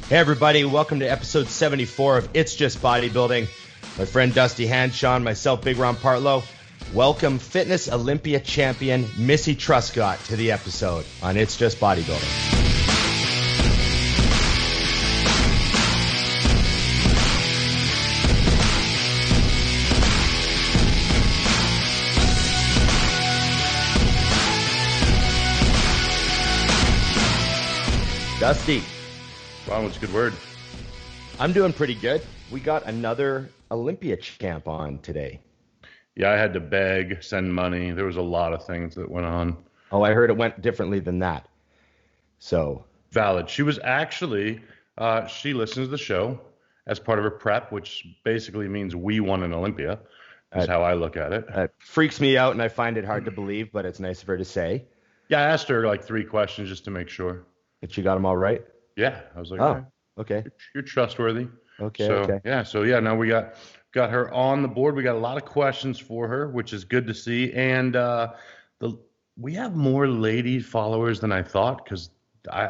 Hey everybody, welcome to episode 74 of It's Just Bodybuilding. My friend Dusty Hanshaw, myself, Big Ron Partlow. Welcome Fitness Olympia champion Missy Truscott to the episode on It's Just Bodybuilding. Dusty. Wow, that's a good word. I'm doing pretty good. We got another Olympia champ on today. Yeah, I had to beg, send money. There was a lot of things that went on. Oh, I heard it went differently than that. So valid. She was actually, she listens to the show as part of her prep, which basically means we won an Olympia, is how I look at it. It freaks me out, and I find it hard to believe, but it's nice of her to say. Yeah, I asked her like 3 questions just to make sure. But you got them all right? Yeah, I was like, oh, okay. You're trustworthy. Okay, okay. Yeah, now we got her on the board. We got a lot of questions for her, which is good to see. And we have more lady followers than I thought, because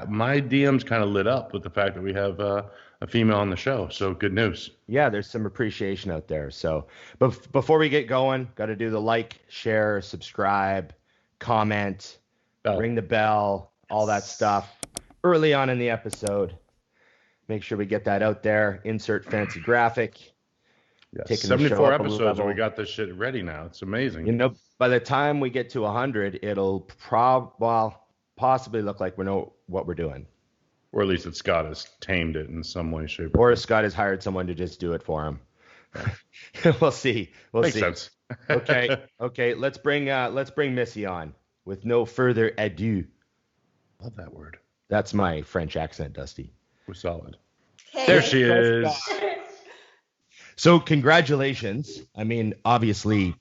my DMs kind of lit up with the fact that we have a female on the show. So good news. Yeah, there's some appreciation out there. So, but before we get going, got to do the like, share, subscribe, comment, ring the bell, all that stuff early on in the episode. Make sure we get that out there. Insert fancy graphic. Yeah, 74 episodes and we got this shit ready now. It's amazing. You know, by the time we get to 100, it'll possibly look like we know what we're doing. Or at least that Scott has tamed it in some way, shape, or Scott has hired someone to just do it for him. We'll see. Makes sense. Okay. Let's bring Missy on with no further ado. Love that word. That's my French accent, Dusty. We're solid. Hey, there she is. So congratulations. I mean, obviously,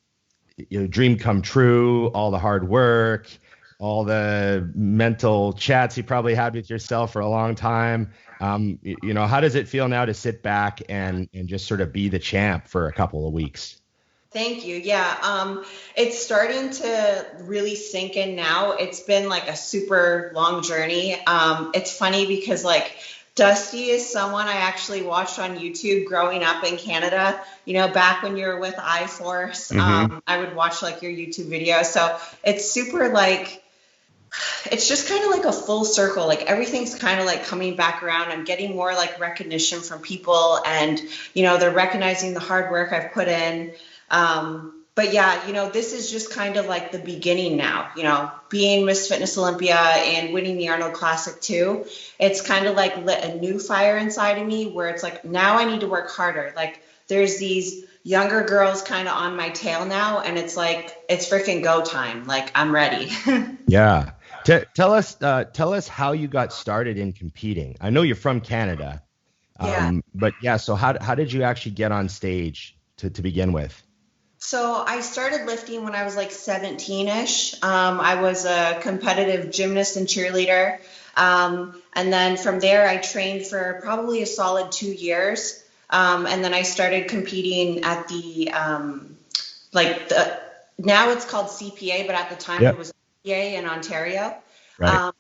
dream come true, all the hard work, all the mental chats you probably had with yourself for a long time. How does it feel now to sit back and just sort of be the champ for a couple of weeks? Thank you. Yeah. It's starting to really sink in now. It's been like a super long journey. It's funny because Dusty is someone I actually watched on YouTube growing up in Canada, back when you were with iForce. Mm-hmm. I would watch your YouTube videos. So it's super it's just kind of like a full circle. Everything's kind of coming back around. I'm getting more recognition from people, and, they're recognizing the hard work I've put in. But yeah, this is just kind of the beginning now, being Miss Fitness Olympia and winning the Arnold Classic too. It's kind of lit a new fire inside of me where it's now I need to work harder. There's these younger girls kind of on my tail now, and it's it's freaking go time. I'm ready. Yeah. Tell us how you got started in competing. I know you're from Canada. But yeah, so how did you actually get on stage to begin with? So I started lifting when I was 17-ish. I was a competitive gymnast and cheerleader. And then from there, I trained for probably a solid 2 years. And then I started competing at the, now it's called CPA, but at the time It was CPA in Ontario. Right.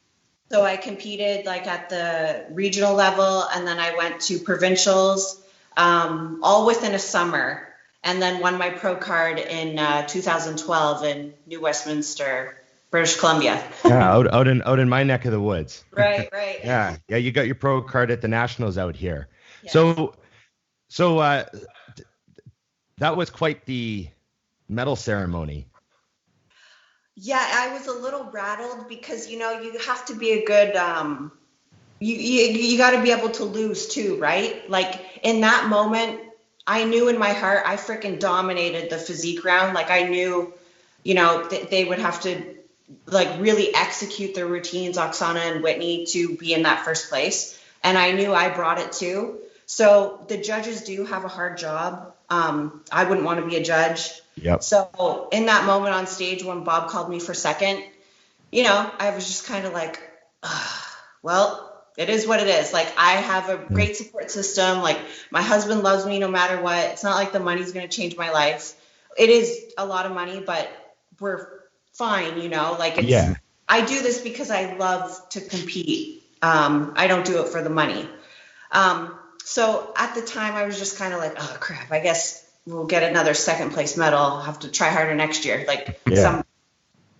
So I competed at the regional level, and then I went to provincials, all within a summer. And then won my pro card in 2012 in New Westminster, British Columbia. Yeah, out in my neck of the woods. Right. Yeah, you got your pro card at the Nationals out here. Yes. So that was quite the medal ceremony. Yeah, I was a little rattled because you have to be a good you got to be able to lose too, right? In that moment, I knew in my heart I freaking dominated the physique round. I knew, they would have to really execute their routines, Oksana and Whitney, to be in that first place. And I knew I brought it too. So the judges do have a hard job. I wouldn't want to be a judge. Yep. So in that moment on stage when Bob called me for second, I was just kind of well, it is what it is. I have a great support system. My husband loves me no matter what. It's not like the money's going to change my life. It is a lot of money, but we're fine, I do this because I love to compete. I don't do it for the money. So at the time I was just kind of like, oh crap, I guess we'll get another second place medal. I'll have to try harder next year. Like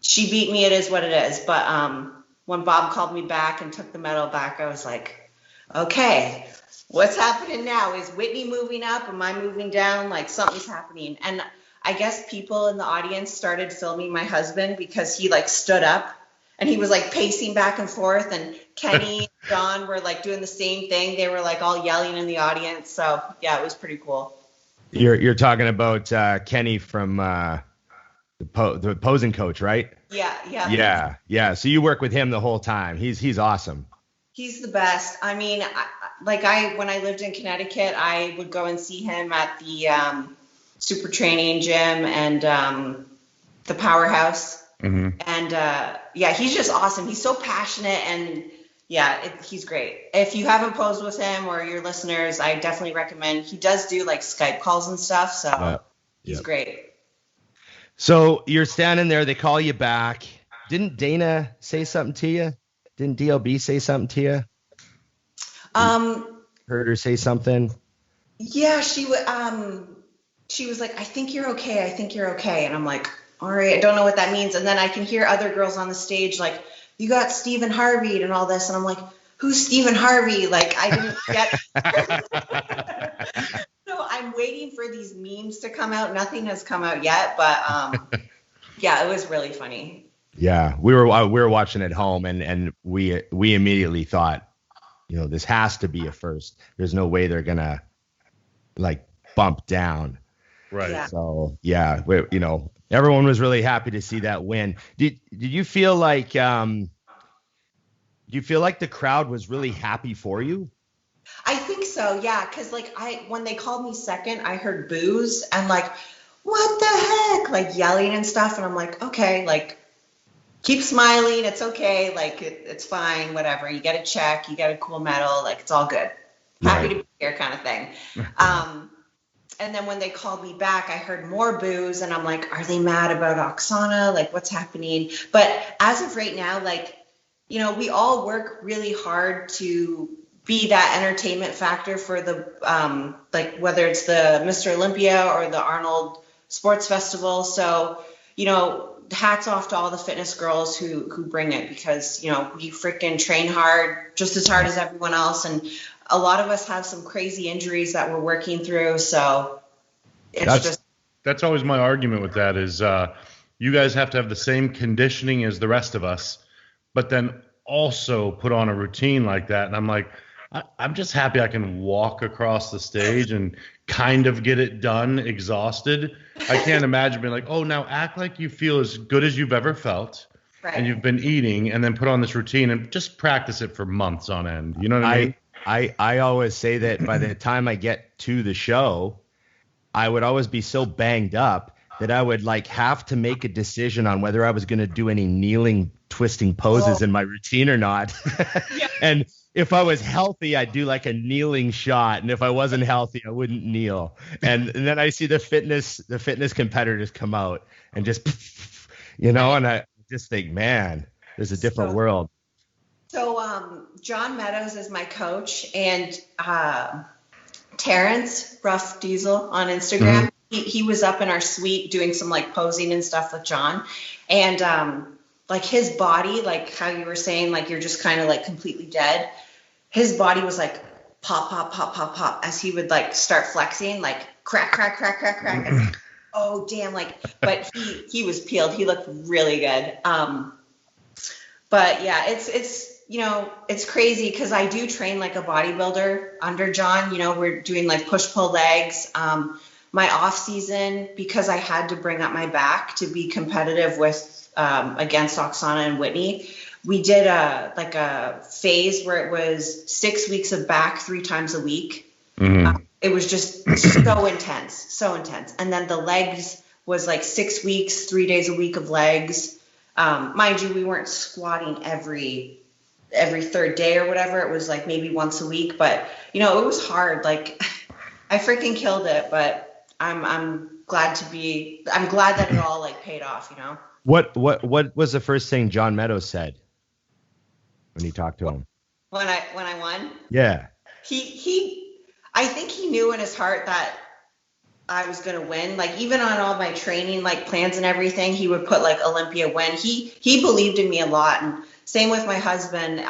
she beat me. It is what it is. But when Bob called me back and took the medal back, I was like, okay, what's happening now? Is Whitney moving up? Am I moving down? Like something's happening. And I guess people in the audience started filming my husband because he like stood up and he was like pacing back and forth, and Kenny and John were like doing the same thing. They were like all yelling in the audience. So yeah, it was pretty cool. You're talking about Kenny from the posing coach, right? Yeah. So you work with him the whole time. He's awesome. He's the best. I mean, when I lived in Connecticut, I would go and see him at the Super Training Gym and the Powerhouse. Mm-hmm. And he's just awesome. He's so passionate, and he's great. If you haven't posed with him, or your listeners, I definitely recommend. He does do like Skype calls and stuff, so he's great. So you're standing there, they call you back. Didn't Dana say something to you? Didn't DLB say something to you? Heard her say something? Yeah, she was like, I think you're okay. And I'm like, all right, I don't know what that means. And then I can hear other girls on the stage like, you got Stephen Harvey and all this. And I'm like, who's Stephen Harvey? Like, I didn't get. So I'm waiting for these memes to come out. Nothing has come out yet, but it was really funny. Yeah, we were watching at home, and we immediately thought, this has to be a first. There's no way they're gonna like bump down. Right. Yeah. So everyone was really happy to see that win. Did you feel like the crowd was really happy for you? I think so, yeah, because when they called me second, I heard boos and like, what the heck, like yelling and stuff, and I'm like, okay, like keep smiling, it's okay, like it's fine, whatever. You get a check, you get a cool medal, like it's all good. Happy to be here, kind of thing. And then when they called me back, I heard more boos, and I'm like, are they mad about Oksana? Like, what's happening? But as of right now, like, we all work really hard to be that entertainment factor for the, whether it's the Mr. Olympia or the Arnold Sports Festival. So, hats off to all the fitness girls who bring it, because, we freaking train hard, just as hard as everyone else. And a lot of us have some crazy injuries that we're working through. So that's always my argument with that is you guys have to have the same conditioning as the rest of us, but then also put on a routine like that. And I'm like, I'm just happy I can walk across the stage and kind of get it done exhausted. I can't imagine being like, oh, now act like you feel as good as you've ever felt. Right. And you've been eating, and then put on this routine and just practice it for months on end. You know what I mean? I always say that by the time I get to the show, I would always be so banged up that I would like have to make a decision on whether I was going to do any kneeling, twisting poses in my routine or not. Yeah. And if I was healthy, I'd do like a kneeling shot. And if I wasn't healthy, I wouldn't kneel. And then I see the fitness competitors come out and just, and I just think, man, there's a different world. So John Meadows is my coach, and Terrence Rough Diesel on Instagram, he was up in our suite doing some like posing and stuff with John, and like his body, like how you were saying, like you're just kind of like completely dead. His body was like pop, pop, pop, pop, pop as he would like start flexing, like crack, crack, crack, crack, crack. And like, oh damn, like, but he was peeled. He looked really good. But yeah, it's crazy because I do train like a bodybuilder under John. We're doing like push-pull legs. My off season, because I had to bring up my back to be competitive with against Oksana and Whitney, we did a phase where it was 6 weeks of back 3 times a week. Mm-hmm. It was just so intense. And then the legs was like 6 weeks, 3 days a week of legs. Mind you, we weren't squatting every third day or whatever. It was like maybe once a week, but it was hard. Like I freaking killed it, but I'm glad that it all like paid off, What was the first thing John Meadows said when you talked to him? When I won? Yeah. I think he knew in his heart that I was going to win. Like, even on all my training, like, plans and everything, he would put, like, Olympia win. He believed in me a lot. And same with my husband.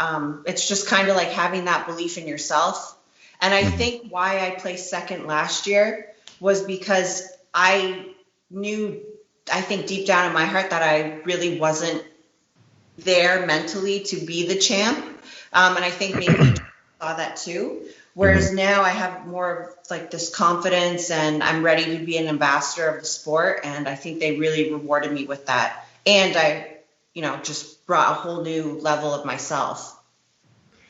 It's just kind of like having that belief in yourself. And I think why I placed second last year was because I knew, I think deep down in my heart, that I really wasn't there mentally to be the champ. And I think maybe he saw that too. Whereas now I have more of like this confidence, and I'm ready to be an ambassador of the sport. And I think they really rewarded me with that. And I, just brought a whole new level of myself.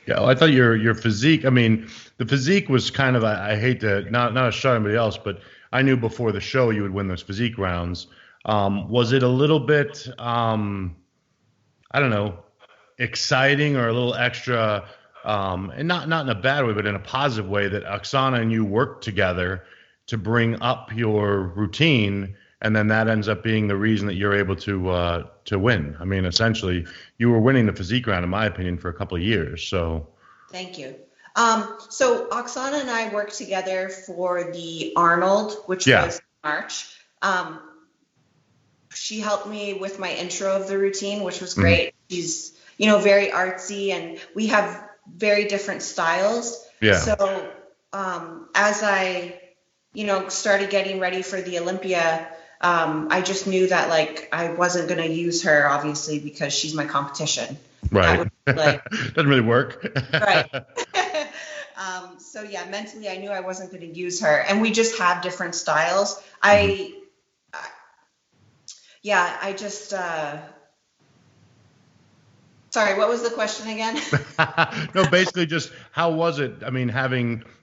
Yeah, well, I thought your physique, I mean, the physique was kind of, I hate to not to shut anybody else, but I knew before the show you would win those physique rounds. Was it a little bit, I don't know, exciting or a little extra, and not in a bad way, but in a positive way, that Oksana and you worked together to bring up your routine, and then that ends up being the reason that you're able to win? I mean, essentially, you were winning the physique round, in my opinion, for a couple of years. So, thank you. So Oksana and I worked together for the Arnold, which was March. She helped me with my intro of the routine, which was great. She's, very artsy, and we have very different styles. Yeah. So as I, started getting ready for the Olympia, I just knew that, like, I wasn't going to use her, obviously, because she's my competition. Right. Doesn't really work. Right. So yeah, mentally I knew I wasn't going to use her, and we just have different styles. Sorry, what was the question again? No, basically just how was it? I mean,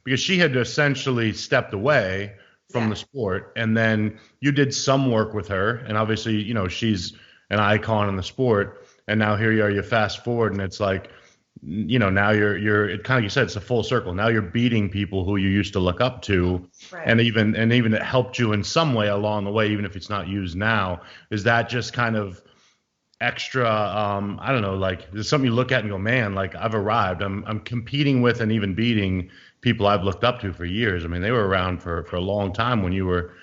because she had essentially stepped away from the sport, and then you did some work with her, and obviously, she's an icon in the sport, and now here you are, you fast forward, and it's like, now you're it kind of, you said, it's a full circle. Now you're beating people who you used to look up to, right. and even it helped you in some way along the way, even if it's not used now. Is that just kind of extra, I don't know, like, there's something you look at and go, man, like, I've arrived. I'm competing with and even beating people I've looked up to for years. I mean, they were around for a long time when you were,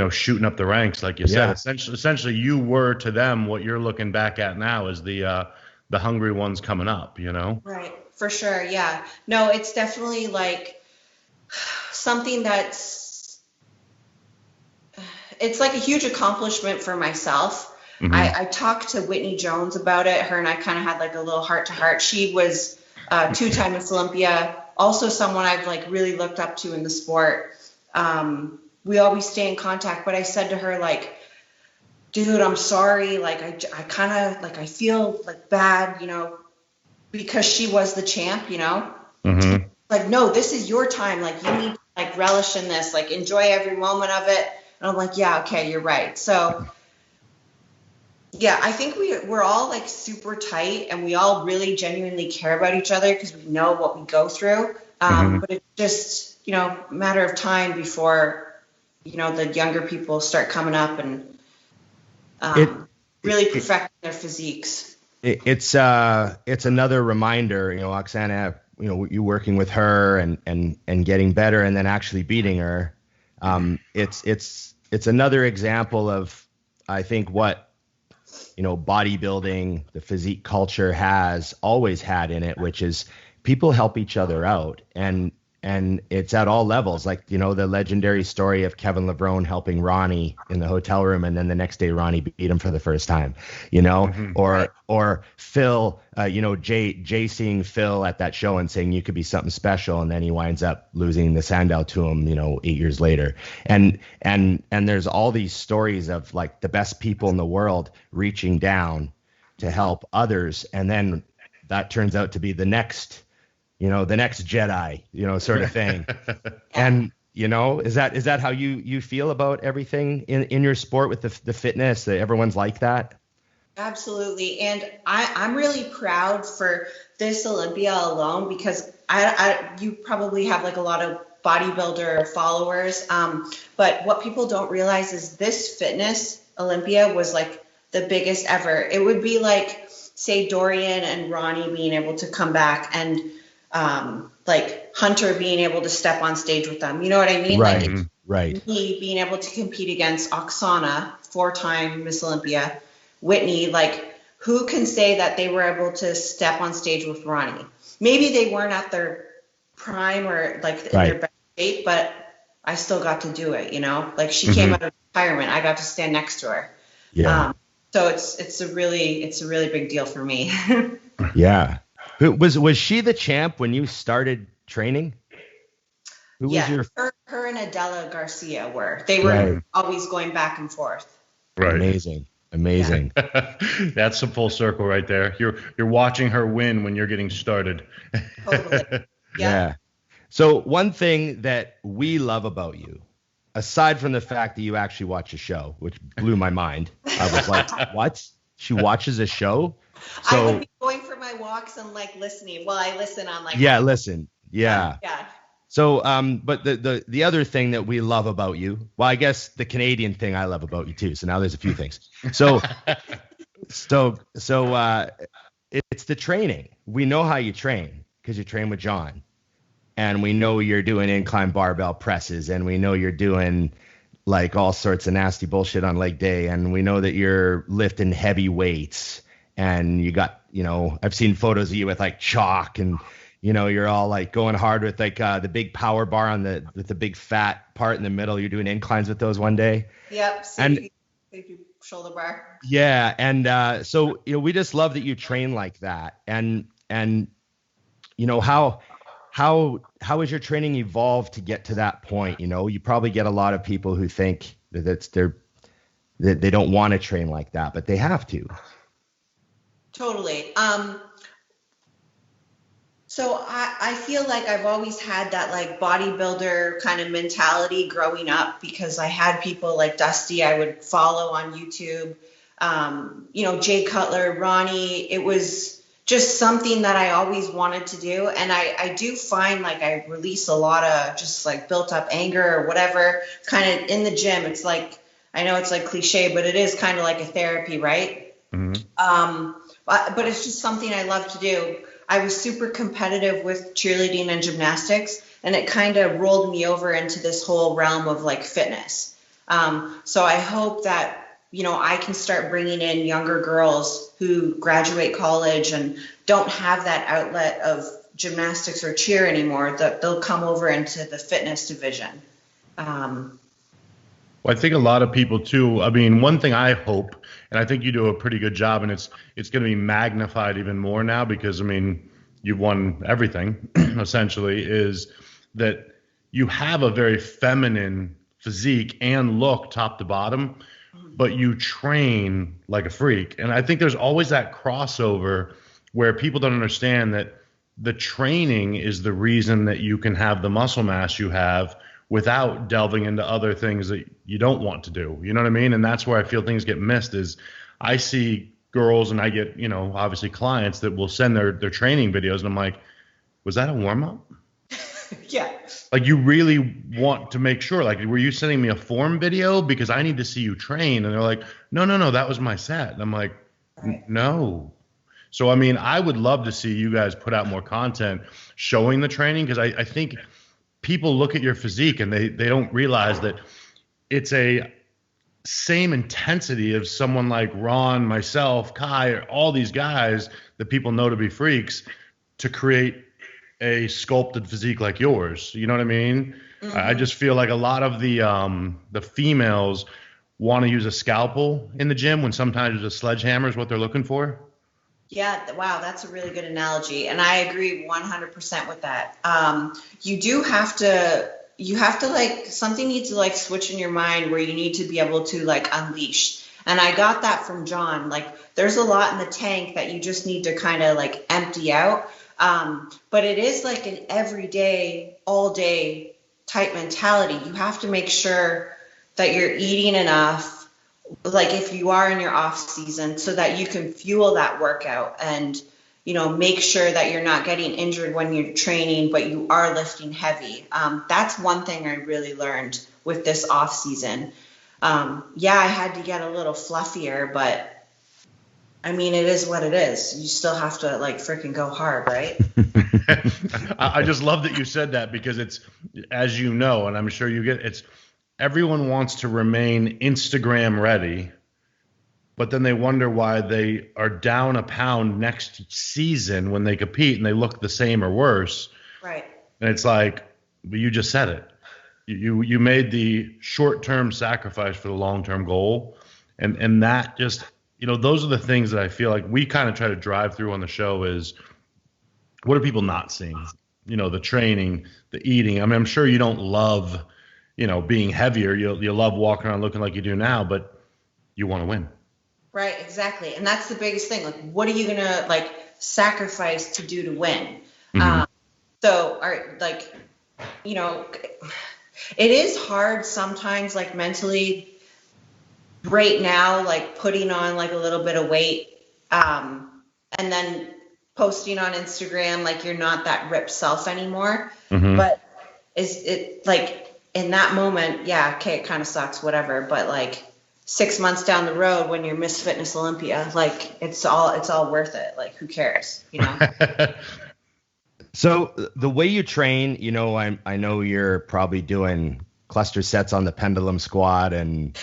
shooting up the ranks, like you said. Essentially, you were to them what you're looking back at now is the hungry ones coming up, Right, for sure, yeah. No, it's definitely like something it's like a huge accomplishment for myself. I talked to Whitney Jones about it. Her and I kind of had like a little heart-to-heart. She was two-time Miss Olympia, also someone I've like really looked up to in the sport. We always stay in contact, but I said to her, like, dude, I'm sorry. Like, I kind of like, I feel like bad, because she was the champ, Like, no, this is your time. Like, you need to like relish in this, like enjoy every moment of it. And I'm like, yeah, okay, you're right. So yeah, I think we're all like super tight, and we all really genuinely care about each other because we know what we go through. But it's just, a matter of time before, the younger people start coming up and really perfecting their physiques. It's another reminder, Oksana, you working with her and getting better and then actually beating her. It's another example of, I think, what, bodybuilding, the physique culture has always had in it, which is people help each other out. And it's at all levels, like, the legendary story of Kevin Levrone helping Ronnie in the hotel room, and then the next day Ronnie beat him for the first time, or Phil, Jay seeing Phil at that show and saying you could be something special, and then he winds up losing the Sandow to him, 8 years later. And there's all these stories of like the best people in the world reaching down to help others, and then that turns out to be the next Jedi, sort of thing. And, is that how you feel about everything in your sport with the fitness, that everyone's like that? Absolutely. And I'm really proud for this Olympia alone, because you probably have like a lot of bodybuilder followers. But what people don't realize is this fitness Olympia was like the biggest ever. It would be like, say, Dorian and Ronnie being able to come back, and like Hunter being able to step on stage with them. You know what I mean? Right. Like Right. me being able to compete against Oksana, 4-time Miss Olympia, Whitney, like who can say that they were able to step on stage with Ronnie? Maybe they weren't at their prime or like in their best shape, but I still got to do it, you know? Like she came out of retirement, I got to stand next to her. Yeah. So it's a really big deal for me. Yeah. Was she the champ when you started training? Who was your her and Adela Garcia were. They were always going back and forth. Right. Amazing. Yeah. That's a full circle right there. You're watching her win when you're getting started. Totally. Yeah. So one thing that we love about you, aside from the fact that you actually watch a show, which blew my mind. I was like, what? She watches a show? So I would be going for my walks and like listening. Well, I listen on like listen. Yeah. So, but the other thing that we love about you, well, I guess the Canadian thing I love about you too. So now there's a few things. So, it's the training. We know how you train because you train with John, and we know you're doing incline barbell presses, and we know you're doing like all sorts of nasty bullshit on leg day, and we know that you're lifting heavy weights, and you got, you know, I've seen photos of you with like chalk and. You know, you're all like going hard with like the big power bar with the big fat part in the middle. You're doing inclines with those one day. Yep. Safety shoulder bar. Yeah. And so, you know, we just love that you train like that. And you know, how has your training evolved to get to that point? You know, you probably get a lot of people who think that they don't want to train like that, but they have to. Totally. So I feel like I've always had that like bodybuilder kind of mentality growing up because I had people like Dusty I would follow on YouTube, you know, Jay Cutler, Ronnie. It was just something that I always wanted to do. And I do find like I release a lot of just like built up anger or whatever kind of in the gym. It's like, I know it's like cliche, but it is kind of like a therapy, right? Mm-hmm. But it's just something I love to do. I was super competitive with cheerleading and gymnastics, and it kind of rolled me over into this whole realm of like fitness. So I hope that, you know, I can start bringing in younger girls who graduate college and don't have that outlet of gymnastics or cheer anymore, that they'll come over into the fitness division. Well, I think a lot of people too, I mean, one thing I hope, and I think you do a pretty good job, and it's going to be magnified even more now because, I mean, you've won everything, essentially, is that you have a very feminine physique and look top to bottom, but you train like a freak. And I think there's always that crossover where people don't understand that the training is the reason that you can have the muscle mass you have without delving into other things that you don't want to do. You know what I mean? And that's where I feel things get missed is I see girls and I get, you know, obviously clients that will send their training videos and I'm like, was that a warm up? Yeah. Like you really want to make sure, like, were you sending me a form video? Because I need to see you train. And they're like, no, that was my set. And I'm like, no. So, I mean, I would love to see you guys put out more content showing the training because I think people look at your physique and they don't realize that it's a same intensity of someone like Ron, myself, Kai, all these guys that people know to be freaks to create a sculpted physique like yours. You know what I mean? Mm-hmm. I just feel like a lot of the females want to use a scalpel in the gym when sometimes a sledgehammer is what they're looking for. Yeah, wow, that's a really good analogy. And I agree 100% with that. You have to like, something needs to like switch in your mind where you need to be able to like unleash. And I got that from John. Like there's a lot in the tank that you just need to kind of like empty out. But it is like an everyday, all day type mentality. You have to make sure that you're eating enough, like if you are in your off season, so that you can fuel that workout and, you know, make sure that you're not getting injured when you're training, but you are lifting heavy. That's one thing I really learned with this off season. I had to get a little fluffier, but I mean, it is what it is. You still have to like freaking go hard, right? I just love that you said that, because it's, as you know, and I'm sure you get, it's everyone wants to remain Instagram ready, but then they wonder why they are down a pound next season when they compete and they look the same or worse. Right. And it's like, well, you just said it. You made the short-term sacrifice for the long-term goal. And that just, those are the things that I feel like we kind of try to drive through on the show is, what are people not seeing? The training, the eating. I mean, I'm sure you don't love, being heavier. You love walking around looking like you do now, but you want to win. Right, exactly. And that's the biggest thing. Like, what are you going to like sacrifice to do to win? Mm-hmm. It is hard sometimes, like mentally right now, like putting on like a little bit of weight, and then posting on Instagram, like you're not that ripped self anymore. Mm-hmm. But is it like in that moment? Yeah. Okay. It kind of sucks, whatever. But like 6 months down the road when you're Miss Fitness Olympia, like it's all worth it. Like who cares, So the way you train, I know you're probably doing cluster sets on the pendulum squat and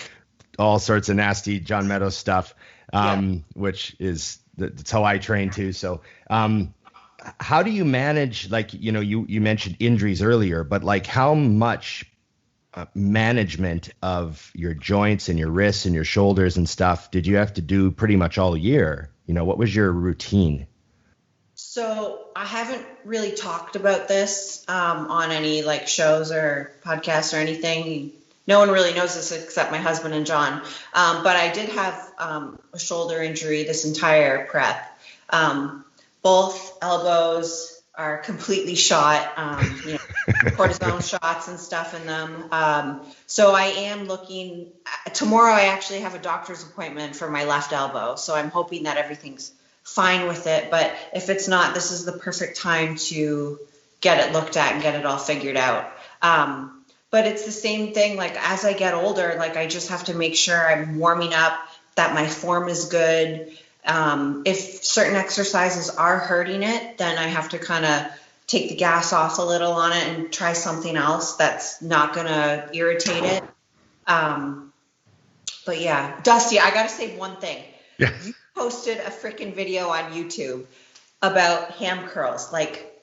all sorts of nasty John Meadows stuff, which is that's how I train too. So how do you manage, like, you mentioned injuries earlier, but like how much management of your joints and your wrists and your shoulders and stuff did you have to do pretty much all year? What was your routine? So I haven't really talked about this on any like shows or podcasts or anything. No one really knows this except my husband and John. But I did have a shoulder injury this entire prep. Both elbows are completely shot, cortisone shots and stuff in them. So I am looking, tomorrow I actually have a doctor's appointment for my left elbow. So I'm hoping that everything's fine with it. But if it's not, this is the perfect time to get it looked at and get it all figured out. But it's the same thing. Like as I get older, like I just have to make sure I'm warming up, that my form is good. If certain exercises are hurting it, then I have to kind of take the gas off a little on it and try something else that's not going to irritate it. But yeah, Dusty, I got to say one thing. Yeah. You posted a freaking video on YouTube about ham curls, like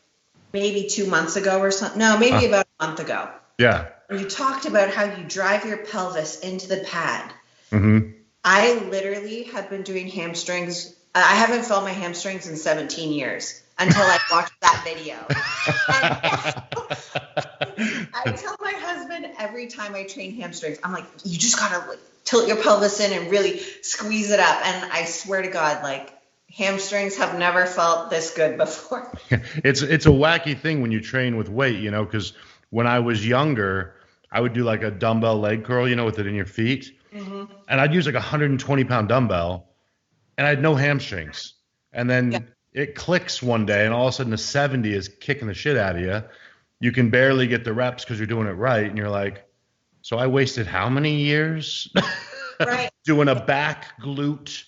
maybe 2 months ago or something. No, maybe about a month ago. Yeah. And you talked about how you drive your pelvis into the pad. Mm-hmm. I literally have been doing hamstrings. I haven't felt my hamstrings in 17 years until I watched that video. I tell my husband every time I train hamstrings, I'm like, you just got to like tilt your pelvis in and really squeeze it up. And I swear to God, like hamstrings have never felt this good before. It's a wacky thing when you train with weight, because when I was younger, I would do like a dumbbell leg curl, with it in your feet. Mm-hmm. And I'd use like a 120-pound dumbbell and I had no hamstrings. And then it clicks one day and all of a sudden the 70 is kicking the shit out of you. You can barely get the reps because you're doing it right. And you're like, so I wasted how many years right. doing a back glute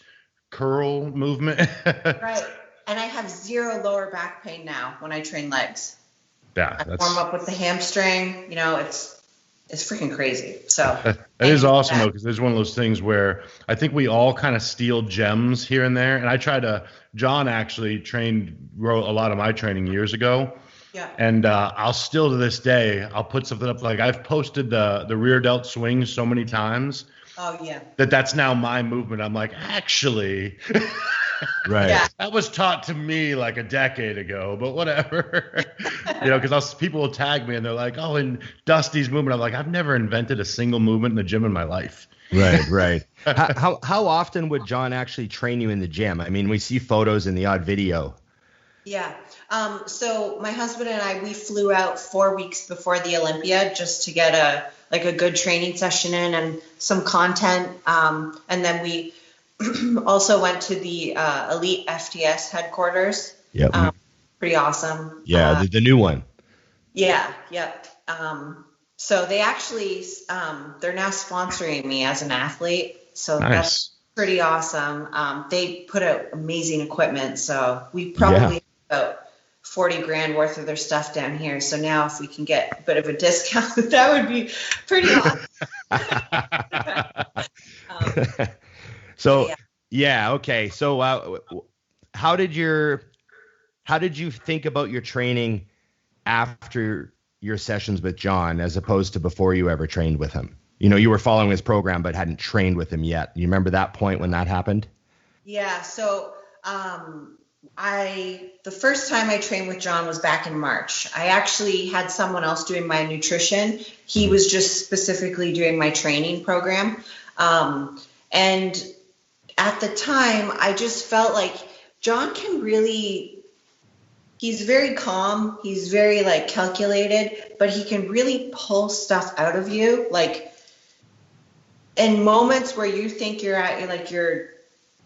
curl movement? Right. And I have zero lower back pain now when I train legs. Yeah. I warm up with the hamstring, it's freaking crazy. So that is awesome though, because there's one of those things where I think we all kind of steal gems here and there. And John actually wrote a lot of my training years ago. Yeah. And I'll still to this day, I'll put something up, like I've posted the rear delt swing so many times. Oh yeah. That's now my movement. I'm like, actually, right. Yeah. That was taught to me like a decade ago, but whatever. Because people will tag me and they're like, oh, in Dusty's movement. I'm like, I've never invented a single movement in the gym in my life. Right. How often would John actually train you in the gym? I mean, we see photos in the odd video. Yeah. So my husband and I, we flew out 4 weeks before the Olympia just to get a good training session in and some content. And then we also went to the Elite FTS headquarters. Yep. Pretty awesome. Yeah, the new one. Yeah. Yep. So they actually they're now sponsoring me as an athlete. So nice. pretty awesome. They put out amazing equipment, so we probably have about 40 grand worth of their stuff down here. So now if we can get a bit of a discount, that would be pretty awesome. So okay. So how did you think about your training after your sessions with John as opposed to before you ever trained with him? You know, you were following his program but hadn't trained with him yet. You remember that point when that happened? Yeah. So the first time I trained with John was back in March. I actually had someone else doing my nutrition. He was just specifically doing my training program. And at the time, I just felt like John he's very calm. He's very like calculated, but he can really pull stuff out of you. Like in moments where you think you're at like your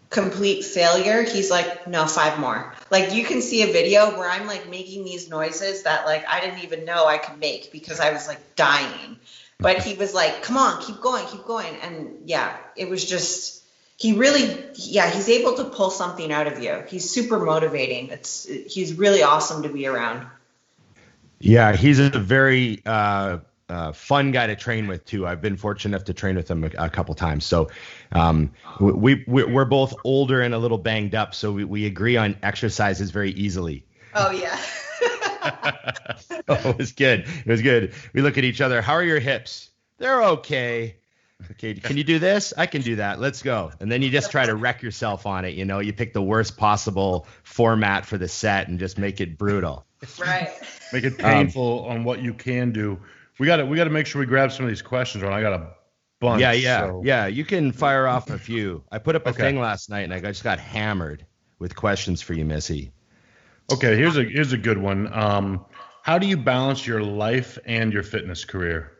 complete failure, he's like, no, 5 more. Like you can see a video where I'm like making these noises that like I didn't even know I could make because I was like dying. But he was like, come on, keep going. And yeah, it was just, he's able to pull something out of you. He's super motivating. He's really awesome to be around. Yeah, he's a very fun guy to train with too. I've been fortunate enough to train with him a couple times. So we're both older and a little banged up, so we agree on exercises very easily. Oh yeah. It was good. We look at each other. How are your hips? They're okay. Okay, can you do this? I can do that. Let's go. And then you just try to wreck yourself on it. You know, you pick the worst possible format for the set and just make it brutal. Right. Make it painful on what you can do. We got to make sure we grab some of these questions, Ron. I got a bunch. Yeah. You can fire off a few. I put up a thing last night and I just got hammered with questions for you, Missy. Okay, here's a good one. How do you balance your life and your fitness career?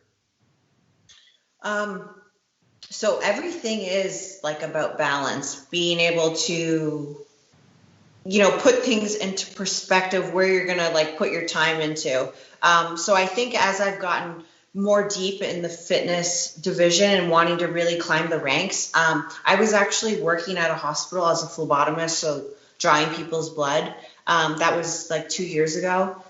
So everything is like about balance, being able to, put things into perspective where you're going to like put your time into. So I think as I've gotten more deep in the fitness division and wanting to really climb the ranks, I was actually working at a hospital as a phlebotomist, so drawing people's blood. That was like 2 years ago.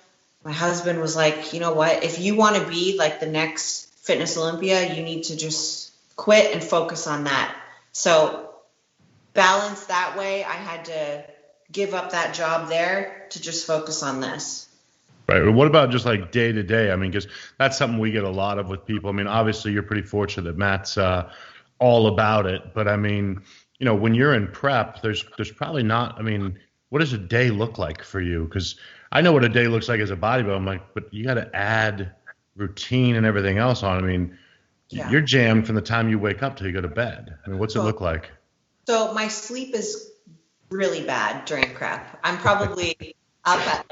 My husband was like, you know what, if you want to be like the next Fitness Olympia, you need to just quit and focus on that. So balance that way. I had to give up that job there to just focus on this. Right. What about just like day to day? I mean, because that's something we get a lot of with people. I mean, obviously you're pretty fortunate that Matt's all about it. But I mean, when you're in prep, there's probably not, I mean, what does a day look like for you? Because I know what a day looks like as a bodybuilder. I'm like, but you got to add routine and everything else on. I mean, you're jammed from the time you wake up till you go to bed. I mean, what's it look like? So my sleep is really bad during prep. I'm probably up at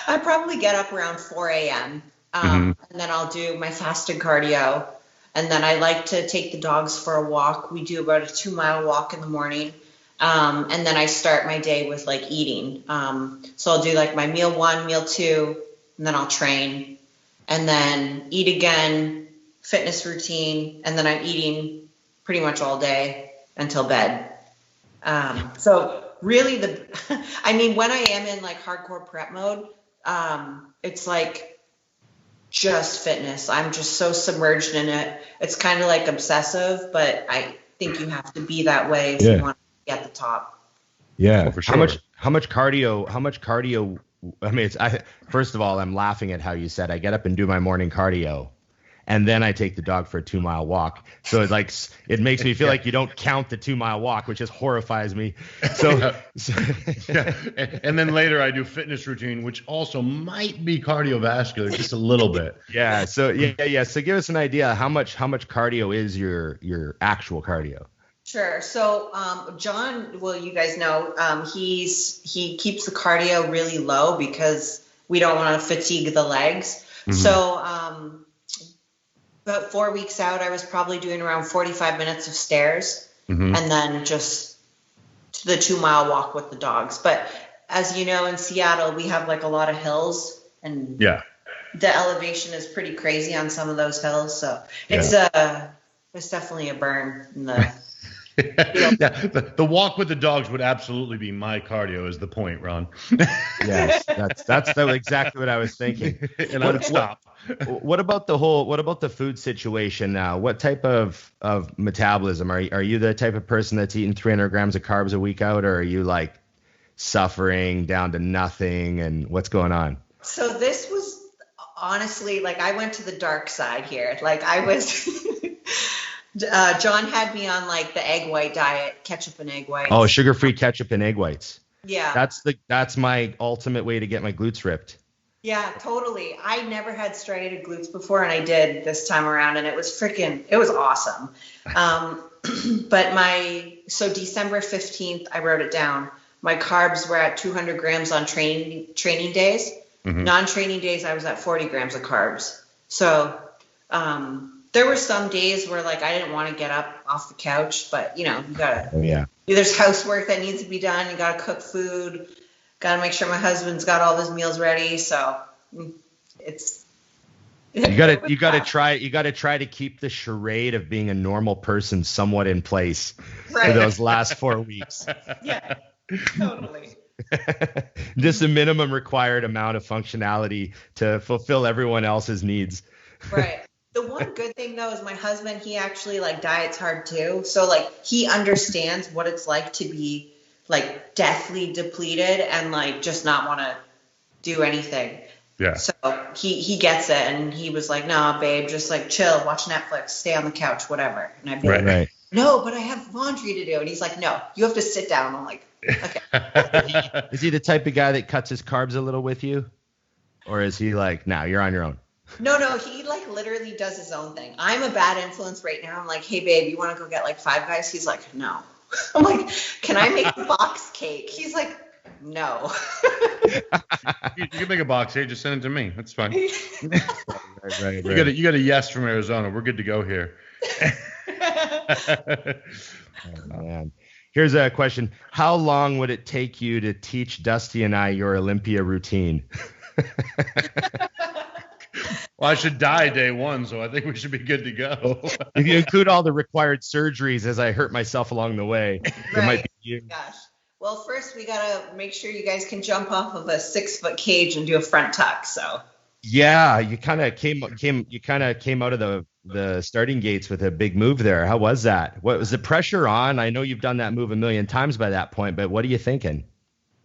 I probably get up around 4 a.m. And then I'll do my fasted cardio. And then I like to take the dogs for a walk. We do about a 2-mile walk in the morning. And then I start my day with like eating. So I'll do like my meal 1, meal 2, and then I'll train and then eat again, fitness routine. And then I'm eating pretty much all day until bed. So really when I am in like hardcore prep mode, it's like just fitness. I'm just so submerged in it. It's kind of like obsessive, but I think you have to be that way if you want to be at the top. Yeah. For sure. How much cardio? I mean, first of all, I'm laughing at how you said I get up and do my morning cardio and then I take the dog for a 2-mile walk. So it's like, it makes me feel like you don't count the 2-mile walk, which just horrifies me. So, And then later I do fitness routine, which also might be cardiovascular, just a little bit. Yeah. So So give us an idea how much cardio is your actual cardio? Sure. So John, well, you guys know, he keeps the cardio really low because we don't want to fatigue the legs. Mm-hmm. So about 4 weeks out, I was probably doing around 45 minutes of stairs and then just the 2-mile walk with the dogs. But as you know, in Seattle, we have like a lot of hills and the elevation is pretty crazy on some of those hills. So it's definitely a burn in the Yeah, the walk with the dogs would absolutely be my cardio. Is the point, Ron? Yes, that's exactly what I was thinking. And I would stop. What about the food situation now? What type of metabolism are you the type of person that's eating 300 grams of carbs a week out, or are you like suffering down to nothing, and what's going on? So this was honestly, like, I went to the dark side here. Like, I was John had me on like the egg white diet, ketchup and egg whites. Oh, sugar-free ketchup and egg whites. Yeah. That's my ultimate way to get my glutes ripped. Yeah, totally. I never had striated glutes before, and I did this time around, and it was awesome. So December 15th, I wrote it down. My carbs were at 200 grams on training days. Mm-hmm. Non-training days, I was at 40 grams of carbs. So there were some days where like I didn't want to get up off the couch, but you gotta. There's housework that needs to be done. You gotta cook food. Got to make sure my husband's got all his meals ready. So it's you got to try to keep the charade of being a normal person somewhat in place for those last 4 weeks. Yeah, totally. Just a minimum required amount of functionality to fulfill everyone else's needs. Right. The one good thing though is my husband, he actually like diets hard too. So like he understands what it's like to be like deathly depleted and like just not want to do anything. Yeah. So he gets it, and he was like, "Nah, babe, just like chill, watch Netflix, stay on the couch, whatever." And I'd be like, "No, but I have laundry to do." And he's like, "No, you have to sit down." I'm like, "Okay." Is he the type of guy that cuts his carbs a little with you, or is he like, "No, you're on your own"? No, he like literally does his own thing. I'm a bad influence right now. I'm like, "Hey, babe, you want to go get like Five Guys?" He's like, "No." I'm like, "Can I make a box cake?" He's like, "No." You can make a box cake. Just send it to me. That's fine. Right. You got a yes from Arizona. We're good to go here. Oh, man. Here's a question. How long would it take you to teach Dusty and I your Olympia routine? Well, I should die day one, so I think we should be good to go. If you include all the required surgeries as I hurt myself along the way, it might be you. Gosh. Well, first we gotta make sure you guys can jump off of a 6-foot cage and do a front tuck. So. Yeah, you kind of came out of the starting gates with a big move there. How was that? What was the pressure on? I know you've done that move a million times by that point, but what are you thinking?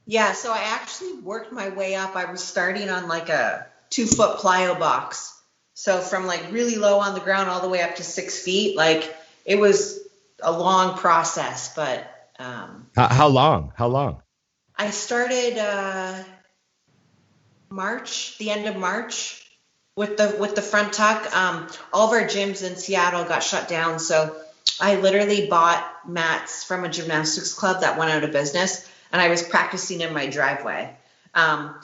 Yeah, so I actually worked my way up. I was starting on like a 2-foot plyo box. So from like really low on the ground all the way up to 6 feet, like it was a long process, but. How long? I started the end of March with the front tuck. All of our gyms in Seattle got shut down. So I literally bought mats from a gymnastics club that went out of business, and I was practicing in my driveway.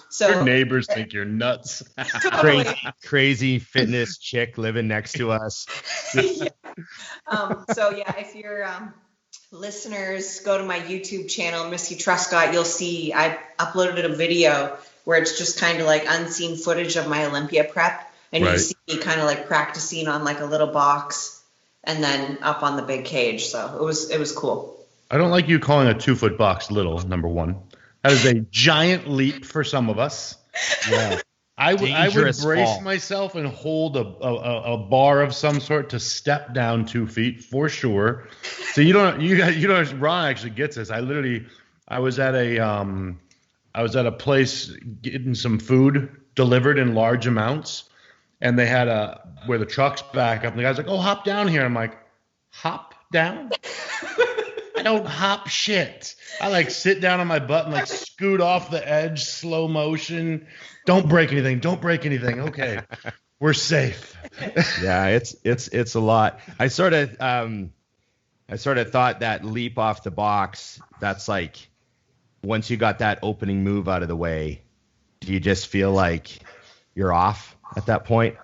So your neighbors think you're nuts. Crazy fitness chick living next to us. Yeah. If you're listeners, go to my YouTube channel, Missy Truscott. You'll see I uploaded a video where it's just kind of like unseen footage of my Olympia prep, and you see me kind of like practicing on like a little box and then up on the big cage. So it was cool. I don't like you calling a 2-foot box little. Number one, that is a giant leap for some of us. Yeah. I would brace myself and hold a bar of some sort to step down 2 feet for sure. So you don't. Ron actually gets this. I was at a place getting some food delivered in large amounts, and they had where the truck's back up, and the guy's like, "Oh, hop down here." I'm like, "Hop down?" I don't hop shit. I like sit down on my butt and like scoot off the edge, slow motion. Don't break anything. Okay, we're safe. Yeah, it's a lot. I sort of thought that leap off the box. That's like once you got that opening move out of the way, do you just feel like you're off at that point?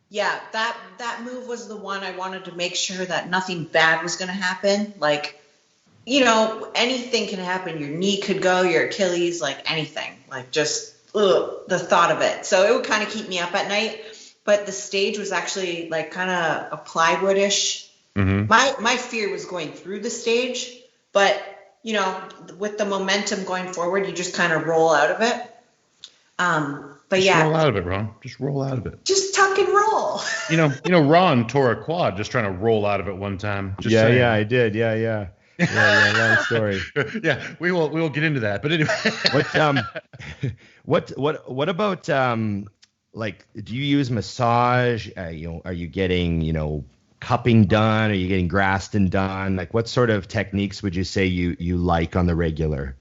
Yeah, that move was the one I wanted to make sure that nothing bad was going to happen. Like, anything can happen. Your knee could go, your Achilles, like anything. Like just the thought of it. So it would kind of keep me up at night. But the stage was actually like kind of a plywoodish My fear was going through the stage, but you know, with the momentum going forward, you just kind of roll out of it. But just roll out of it, Ron. Just roll out of it. Just tuck and roll. You know, Ron tore a quad just trying to roll out of it one time. Just saying. Yeah, I did. Yeah. Long story. Yeah, we will get into that. But anyway, what about like, do you use massage? Are you getting cupping done? Are you getting Graston done? Like, what sort of techniques would you say you like on the regular?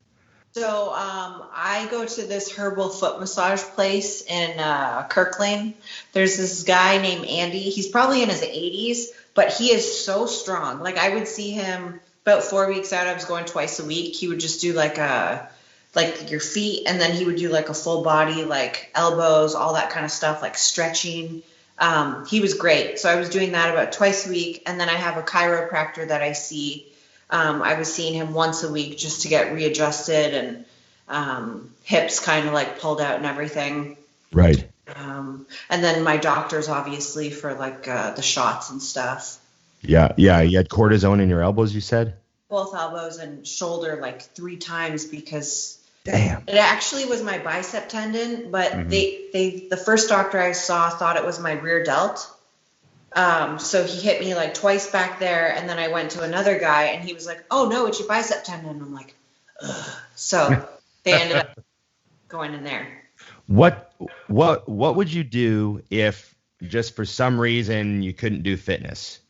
So I go to this herbal foot massage place in Kirkland. There's this guy named Andy. He's probably in his 80s, but he is so strong. Like, I would see him about 4 weeks out. I was going twice a week. He would just do like your feet, and then he would do like a full body, like elbows, all that kind of stuff, like stretching. He was great. So I was doing that about twice a week. And then I have a chiropractor that I see. I was seeing him once a week just to get readjusted and hips kind of like pulled out and everything. Right. And then my doctors, obviously, for like the shots and stuff. Yeah. You had cortisone in your elbows, you said? Both elbows and shoulder like 3 times because damn, it actually was my bicep tendon, but the first doctor I saw thought it was my rear delt. So he hit me like twice back there, and then I went to another guy, and he was like, "Oh no, it's your bicep tendon." And I'm like, ugh. So they ended up going in there. What would you do if just for some reason you couldn't do fitness?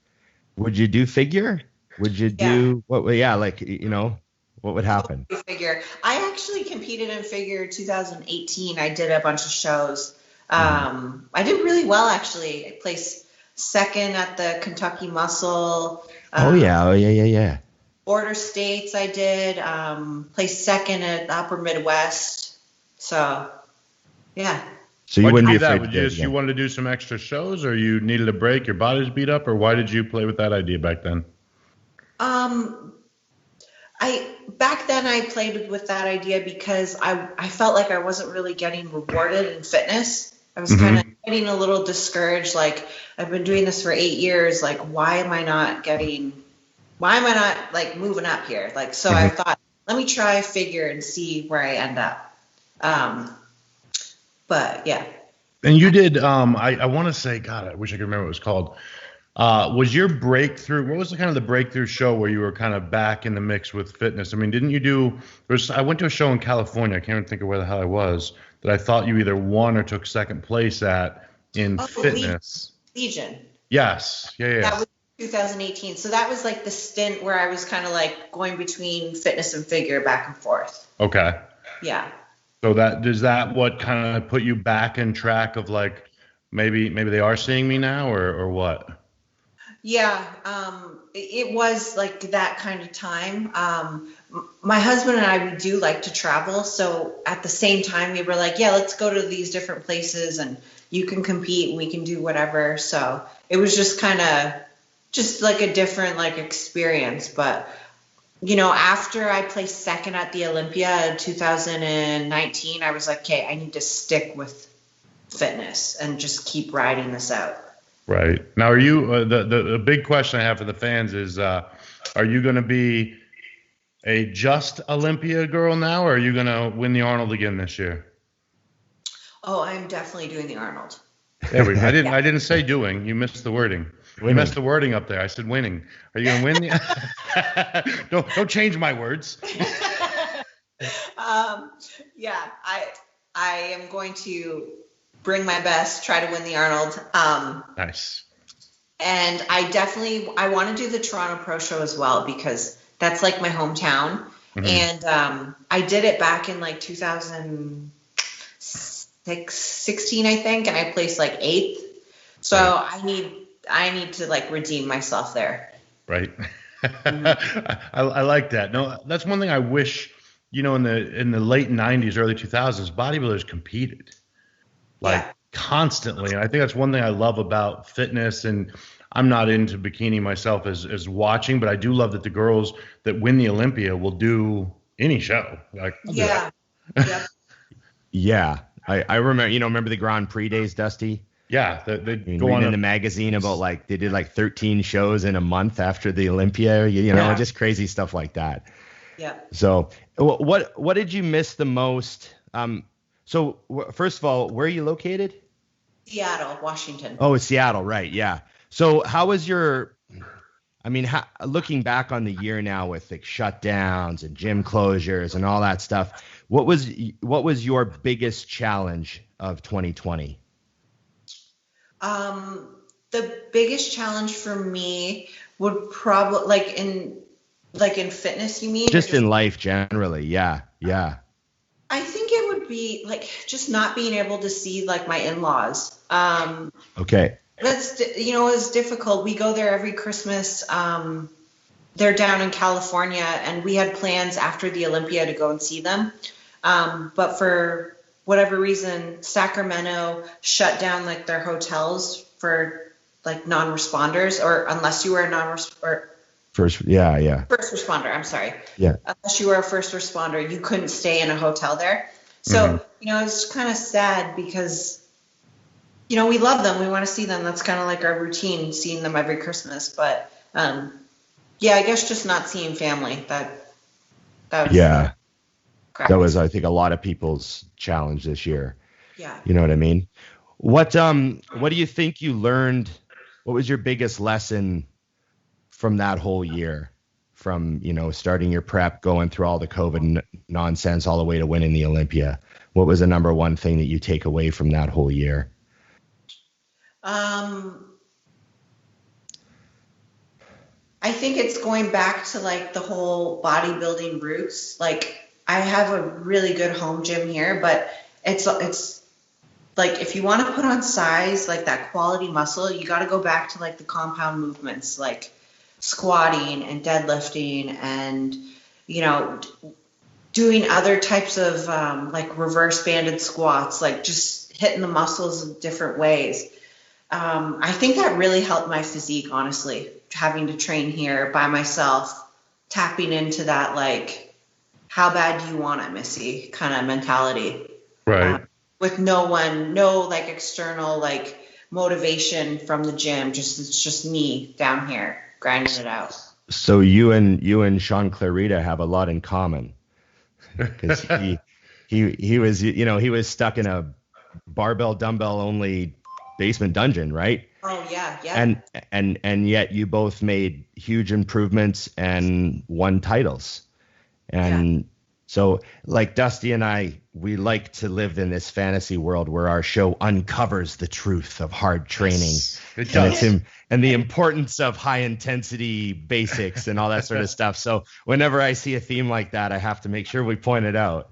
Would you do figure? Would you do what? Yeah, like what would happen? Figure. I actually competed in figure 2018. I did a bunch of shows. I did really well, actually. I placed second at the Kentucky Muscle. Yeah. Border States I did. Placed second at Upper Midwest. So, yeah. So you wouldn't be that? afraid You wanted to do some extra shows, or you needed a break, your body's beat up, or why did you play with that idea back then? Back then I played with that idea because I felt like I wasn't really getting rewarded in fitness. I was kind of getting a little discouraged. Like, I've been doing this for 8 years. Like, why am I not like moving up here? Like, so I thought, let me try figure and see where I end up. But yeah. And you did, I want to say, God, I wish I could remember what it was called. Was your breakthrough, what was the breakthrough show where you were kind of back in the mix with fitness? I mean, didn't you do, I went to a show in California, I can't even think of where the hell I was, that I thought you either won or took second place at in fitness. Legion. Yes. Yeah. That was 2018. So that was like the stint where I was kind of like going between fitness and figure back and forth. Okay. Yeah. So does that what kind of put you back in track of like, maybe they are seeing me now or what? Yeah, it was like that kind of time. My husband and I, we do like to travel. So at the same time, we were like, yeah, let's go to these different places and you can compete and we can do whatever. So it was just kind of just like a different like experience. But, after I placed second at the Olympia in 2019, I was like, okay, I need to stick with fitness and just keep riding this out. Right. Now, are you the big question I have for the fans is, are you going to be a just Olympia girl now, or are you going to win the Arnold again this year? Oh, I'm definitely doing the Arnold. There we go. I didn't say doing. You missed the wording. Winning. You missed the wording up there. I said winning. Are you going to win the? Don't change my words. Yeah, I am going to bring my best, try to win the Arnold. Nice. And I want to do the Toronto Pro Show as well because that's like my hometown. And I did it back in like 2016, I think, and I placed like 8th. So I need to like redeem myself there. Right. I like that. No, that's one thing I wish, in the late 90s, early 2000s, bodybuilders competed. Constantly. And I think that's one thing I love about fitness. And I'm not into bikini myself as watching, but I do love that the girls that win the Olympia will do any show. Yeah. Yeah. I remember, remember the Grand Prix days, Dusty? Yeah, they I mean, go reading on in the magazine about like they did like 13 shows in a month after the Olympia, you know, Yeah. just crazy stuff like that. Yeah. So what did you miss the most? First of all, where are you located? Seattle, Washington. Oh, it's Seattle, right? Yeah. So how was your? I mean, looking back on the year now with like shutdowns and gym closures and all that stuff, what was your biggest challenge of 2020? The biggest challenge for me would probably like in fitness, you mean? Just in life generally, yeah, yeah. I think it would be like just not being able to see like my in-laws. Okay. That's, it's difficult. We go there every Christmas. They're down in California, and we had plans after the Olympia to go and see them. But for whatever reason, Sacramento shut down like their hotels for like non-responders, or unless you were a First responder, I'm sorry. Yeah. Unless you were a first responder, you couldn't stay in a hotel there. So, it's kind of sad because, we love them. We want to see them. That's kind of like our routine, seeing them every Christmas. But, I guess just not seeing family. That was correct. That was, I think, a lot of people's challenge this year. Yeah. You know what I mean? What do you think you learned? What was your biggest lesson from that whole year, from, starting your prep, going through all the COVID nonsense, all the way to winning the Olympia? What was the number one thing that you take away from that whole year? I think it's going back to like the whole bodybuilding roots. Like, I have a really good home gym here, but it's like, if you want to put on size, like that quality muscle, you got to go back to like the compound movements, like squatting and deadlifting and, doing other types of like reverse banded squats, like just hitting the muscles in different ways. I think that really helped my physique, honestly, having to train here by myself, tapping into that, like, how bad do you want it, Missy, kind of mentality. Right. With no like external like motivation from the gym. It's just me down here grinding it out. So you and Sean Clarita have a lot in common, because he was he was stuck in a barbell dumbbell only basement dungeon, right? Oh yeah. And yet you both made huge improvements and won titles. And so, like Dusty and I, we like to live in this fantasy world where our show uncovers the truth of hard training and the importance of high intensity basics and all that sort of stuff. So whenever I see a theme like that, I have to make sure we point it out.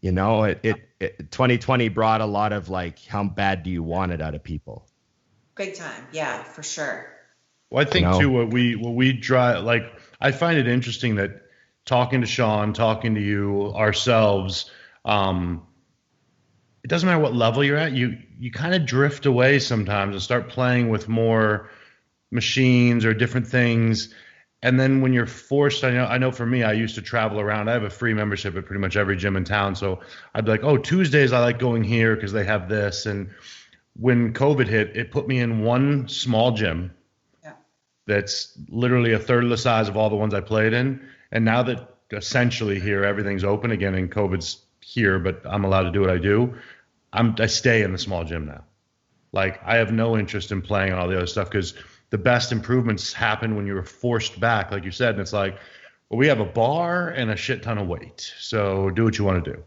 2020 brought a lot of like, how bad do you want it out of people? Big time. Yeah, for sure. Well, I think too, what we drive, like, I find it interesting that talking to Sean, talking to you, ourselves, it doesn't matter what level you're at, you kind of drift away sometimes and start playing with more machines or different things. And then when you're forced, I know for me, I used to travel around. I have a free membership at pretty much every gym in town. So I'd be like, oh, Tuesdays I like going here because they have this. And when COVID hit, it put me in one small gym that's literally a third of the size of all the ones I played in. And now that essentially here everything's open again and COVID's here, but I'm allowed to do what I do, I stay in the small gym now. Like, I have no interest in playing on all the other stuff, because the best improvements happen when you're forced back, like you said. And it's like, well, we have a bar and a shit ton of weight, so do what you want to do.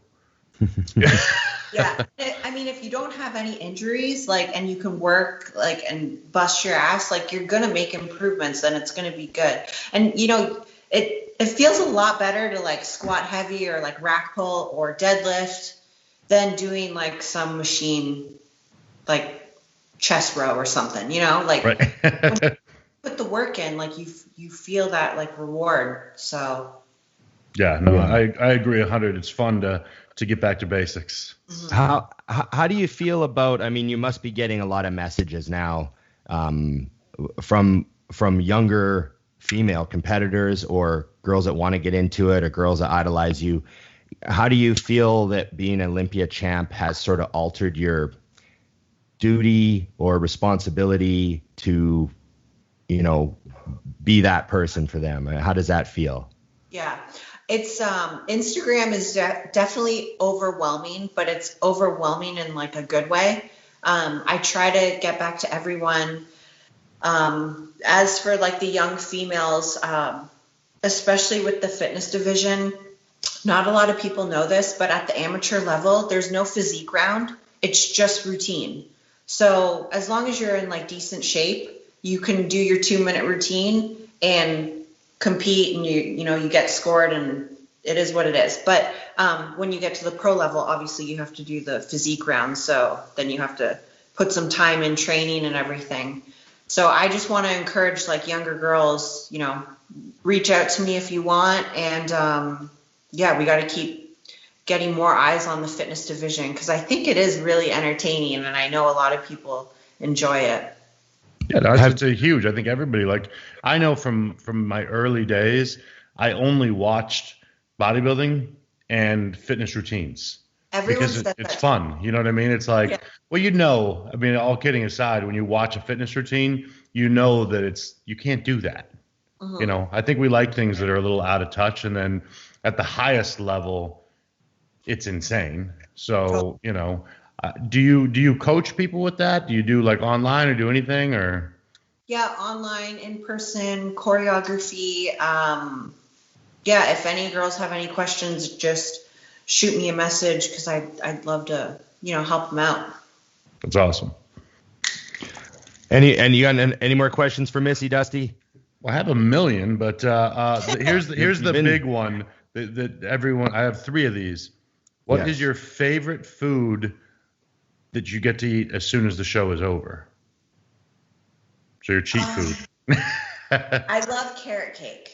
Yeah. I mean, if you don't have any injuries, like, and you can work, like, and bust your ass, like, you're going to make improvements, and it's going to be good. And, it feels a lot better to like squat heavy or like rack pull or deadlift than doing like some machine, like chest row or something, like right. put the work in, like you feel that like reward. So yeah, no, I agree 100. It's fun to get back to basics. Mm-hmm. How do you feel about, I mean, you must be getting a lot of messages now from younger female competitors or girls that want to get into it or girls that idolize you. How do you feel that being an Olympia champ has sort of altered duty or responsibility to, be that person for them? How does that feel? Yeah, it's Instagram is definitely overwhelming, but it's overwhelming in like a good way. I try to get back to everyone. As for like the young females, especially with the fitness division, not a lot of people know this, but at the amateur level, there's no physique round. It's just routine. So as long as you're in like decent shape, you can do your 2-minute routine and compete, and you get scored, and it is what it is. But when you get to the pro level, obviously you have to do the physique round. So then you have to put some time in training and everything. So I just want to encourage like younger girls, reach out to me if you want. And we got to keep getting more eyes on the fitness division, because I think it is really entertaining, and I know a lot of people enjoy it. Yeah, it's a huge. I think everybody, like, I know from my early days, I only watched bodybuilding and fitness routines. Everyone because says it's that. fun. You know what I mean? It's like, Yeah. well, I mean, all kidding aside, when you watch a fitness routine, you know that you can't do that. Mhm. I think we like things that are a little out of touch, and then at the highest level, it's insane. So, do you coach people with that? Do you do like online or do anything or? Yeah, online, in person, choreography. If any girls have any questions, just shoot me a message, because I'd love to, help them out. That's awesome. And you got any more questions for Missy, Dusty? Well, I have a million, but here's the big one that everyone. I have 3 of these. What is your favorite food that you get to eat as soon as the show is over? So your cheat food. I love carrot cake.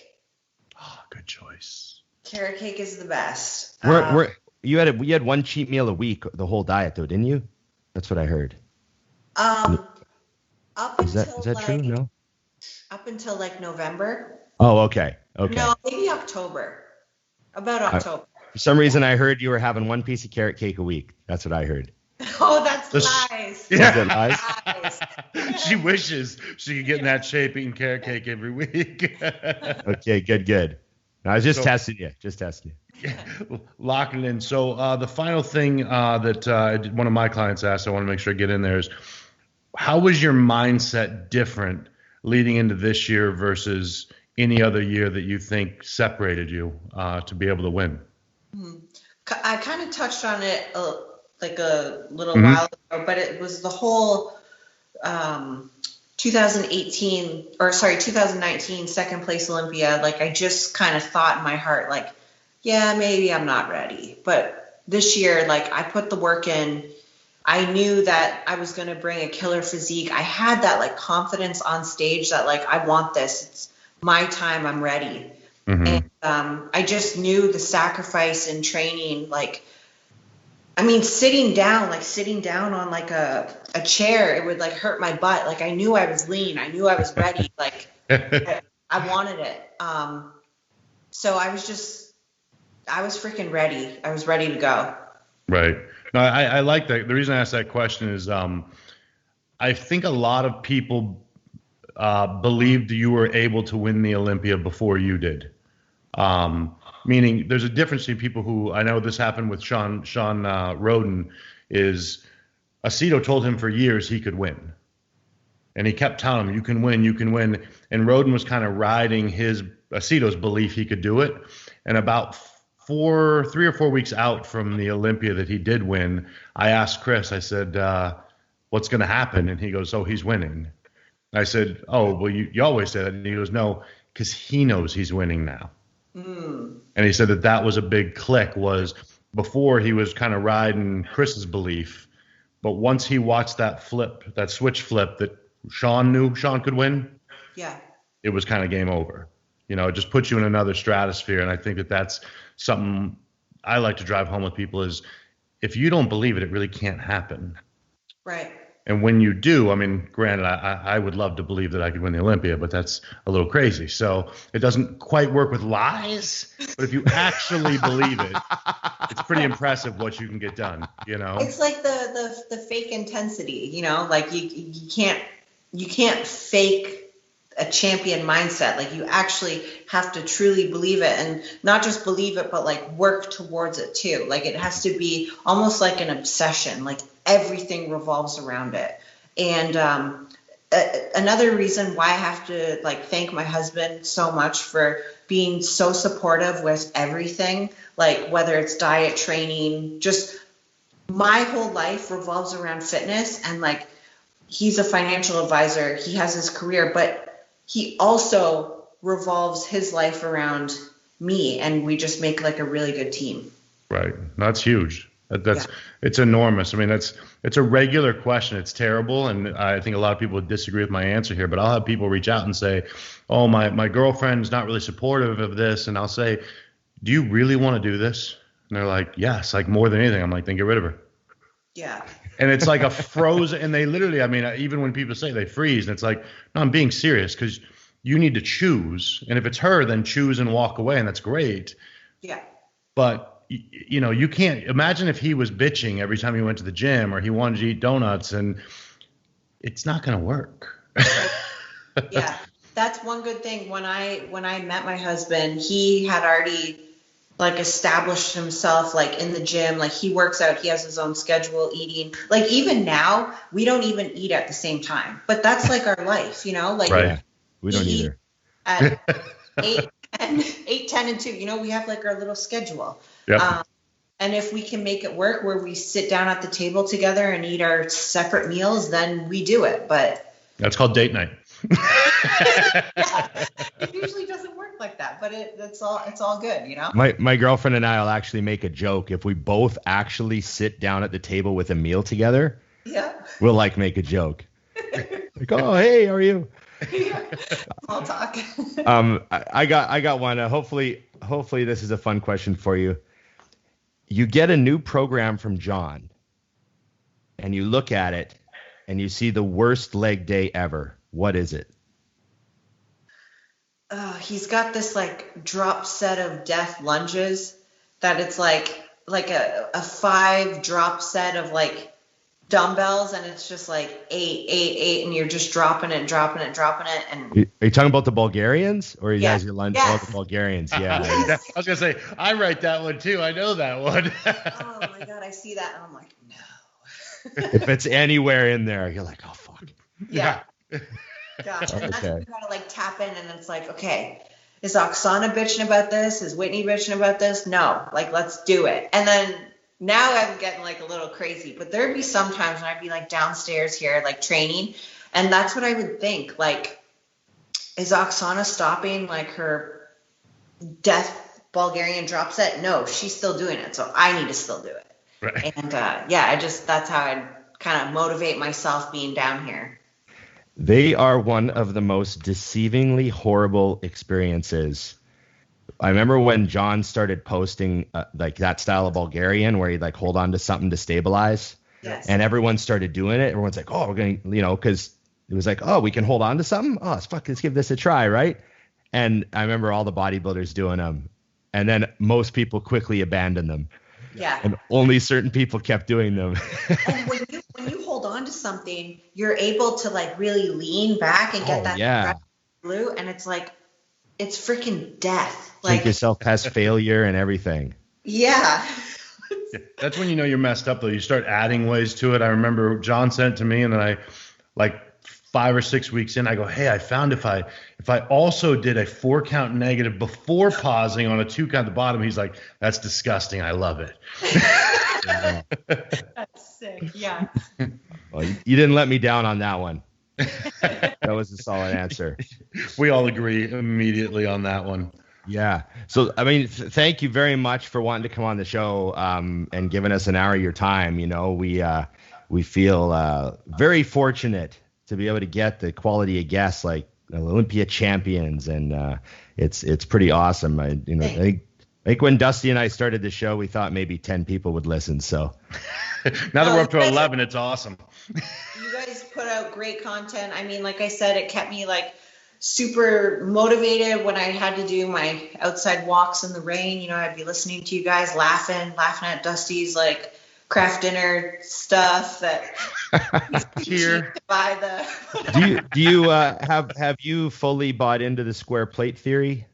Oh, good choice. Carrot cake is the best. You had one cheat meal a week, the whole diet though, didn't you? That's what I heard. Is that true? No. Up until like November. Oh, okay. Okay. No, maybe October. About October. For some reason, I heard you were having one piece of carrot cake a week. That's what I heard. Oh, that's lies. Yeah. Lies. She wishes she could get in that shape eating carrot cake every week. Okay, good. No, I was just testing you. Yeah, locking it in. So the final thing that one of my clients asked, I want to make sure I get in there, is how was your mindset different leading into this year versus any other year that you think separated you to be able to win? I kind of touched on it like a little while ago, but it was the whole 2019 second place Olympia. Like, I just kind of thought in my heart, like, yeah, maybe I'm not ready. But this year, like, I put the work in. I knew that I was going to bring a killer physique. I had that like confidence on stage that like, I want this. It's my time. I'm ready. And I just knew the sacrifice in training. Like, I mean, sitting down on like a chair, it would like hurt my butt. Like, I knew I was lean. I knew I was ready. Like, I wanted it. So I was freaking ready. I was ready to go. Right. No, I like that. The reason I asked that question is I think a lot of people believed you were able to win the Olympia before you did. Meaning there's a difference between people who, I know this happened with Sean Roden, is Aceto told him for years he could win. And he kept telling him, you can win. And Roden was kind of riding Aceto's belief he could do it. And about 3 or 4 weeks out from the Olympia that he did win, I asked Chris, I said, what's going to happen? And he goes, oh, he's winning. I said, oh, well, you always say that. And he goes, no, because he knows he's winning now. And he said that was a big click. Was before he was kind of riding Chris's belief, but once he watched that switch flip that Sean knew Sean could win, it was kind of game over. It just puts you in another stratosphere. And I think that's something I like to drive home with people is if you don't believe it, it really can't happen. Right. And when you do, I mean, granted, I would love to believe that I could win the Olympia, but that's a little crazy. So it doesn't quite work with lies. But if you actually believe it, it's pretty impressive what you can get done. You know, it's like the fake intensity. You know, like you can't fake a champion mindset. Like you actually have to truly believe it, and not just believe it, but like work towards it too. Like it has to be almost like an obsession. Like everything revolves around it. And another reason why I have to like thank my husband so much for being so supportive with everything, like whether it's diet, training, just my whole life revolves around fitness. And like he's a financial advisor, he has his career, but he also revolves his life around me, and we just make like a really good team. Right. That's huge. It's enormous. I mean, it's a regular question. It's terrible. And I think a lot of people would disagree with my answer here, but I'll have people reach out and say, oh, my girlfriend's not really supportive of this. And I'll say, do you really want to do this? And they're like, yes, like more than anything. I'm like, then get rid of her. Yeah. And it's like a frozen, and they literally, I mean, even when people say they freeze, and it's like, no, I'm being serious, because you need to choose. And if it's her, then choose and walk away. And that's great. Yeah. But, you know, you can't imagine if he was bitching every time he went to the gym, or he wanted to eat donuts, and it's not going to work. Yeah. That's one good thing. When I met my husband, he had already like established himself like in the gym. Like he works out, he has his own schedule, eating. Like even now, we don't even eat at the same time. But that's like our life, you know? Like right. We don't either. At 8, 10, and 2, you know, we have like our little schedule. Yep. And if we can make it work where we sit down at the table together and eat our separate meals, then we do it. But that's called date night. Yeah, it usually doesn't work like that, but it's all good, you know. My girlfriend and I will actually make a joke if we both actually sit down at the table with a meal together. Yeah. We'll like make a joke. Like, oh, hey, how are you? Yeah. Small talk. I got one. Hopefully this is a fun question for you. You get a new program from John, and you look at it, and you see the worst leg day ever. What is it? He's got this like drop set of death lunges that it's like a 5 drop set of like dumbbells, and it's just like 8, and you're just dropping it. And are you talking about the Bulgarians, or you guys your lunge? Yes. Oh, the Bulgarians, yeah. Yes. I was gonna say, I write that one too. I know that one. Oh my God, I see that and I'm like, no. If it's anywhere in there, you're like, oh fuck. Yeah. Gosh, and that's when you gotta like tap in, and it's like, okay, is Oksana bitching about this? Is Whitney bitching about this? No, like let's do it. And then now I'm getting like a little crazy, but there'd be some times when I'd be like downstairs here, like training, and that's what I would think, like, is Oksana stopping like her death Bulgarian drop set? No, she's still doing it, so I need to still do it. Right. And that's how I kind of motivate myself being down here. They are one of the most deceivingly horrible experiences. I remember when John started posting like that style of Bulgarian where he'd like hold on to something to stabilize. Yes. And everyone started doing it. Everyone's like, oh, we're going to, you know, because it was like, oh, we can hold on to something. Oh, let's give this a try, right? And I remember all the bodybuilders doing them. And then most people quickly abandoned them. Yeah. And only certain people kept doing them. And when you hold on to something, you're able to like really lean back and get that blue, and it's like it's freaking death. Like Take yourself past failure and everything. Yeah. That's when you know you're messed up though. You start adding ways to it. I remember John sent it to me, and then I like 5 or 6 weeks in, I go, hey, I found if I also did a 4 count negative before pausing on a 2 count at the bottom, he's like, that's disgusting. I love it. That's sick. Yeah. Well, you didn't let me down on that one. That was a solid answer. We all agree immediately on that one. Yeah. So, I mean, thank you very much for wanting to come on the show and giving us an hour of your time. You know, we feel very fortunate to be able to get the quality of guests like Olympia champions, and it's pretty awesome. I think when Dusty and I started the show, we thought maybe 10 people would listen. So now that we're up to 11, it's awesome. You guys put out great content. I mean, like I said, it kept me like super motivated when I had to do my outside walks in the rain. You know, I'd be listening to you guys laughing at Dusty's like craft dinner stuff that Here. by the Do you have you fully bought into the square plate theory?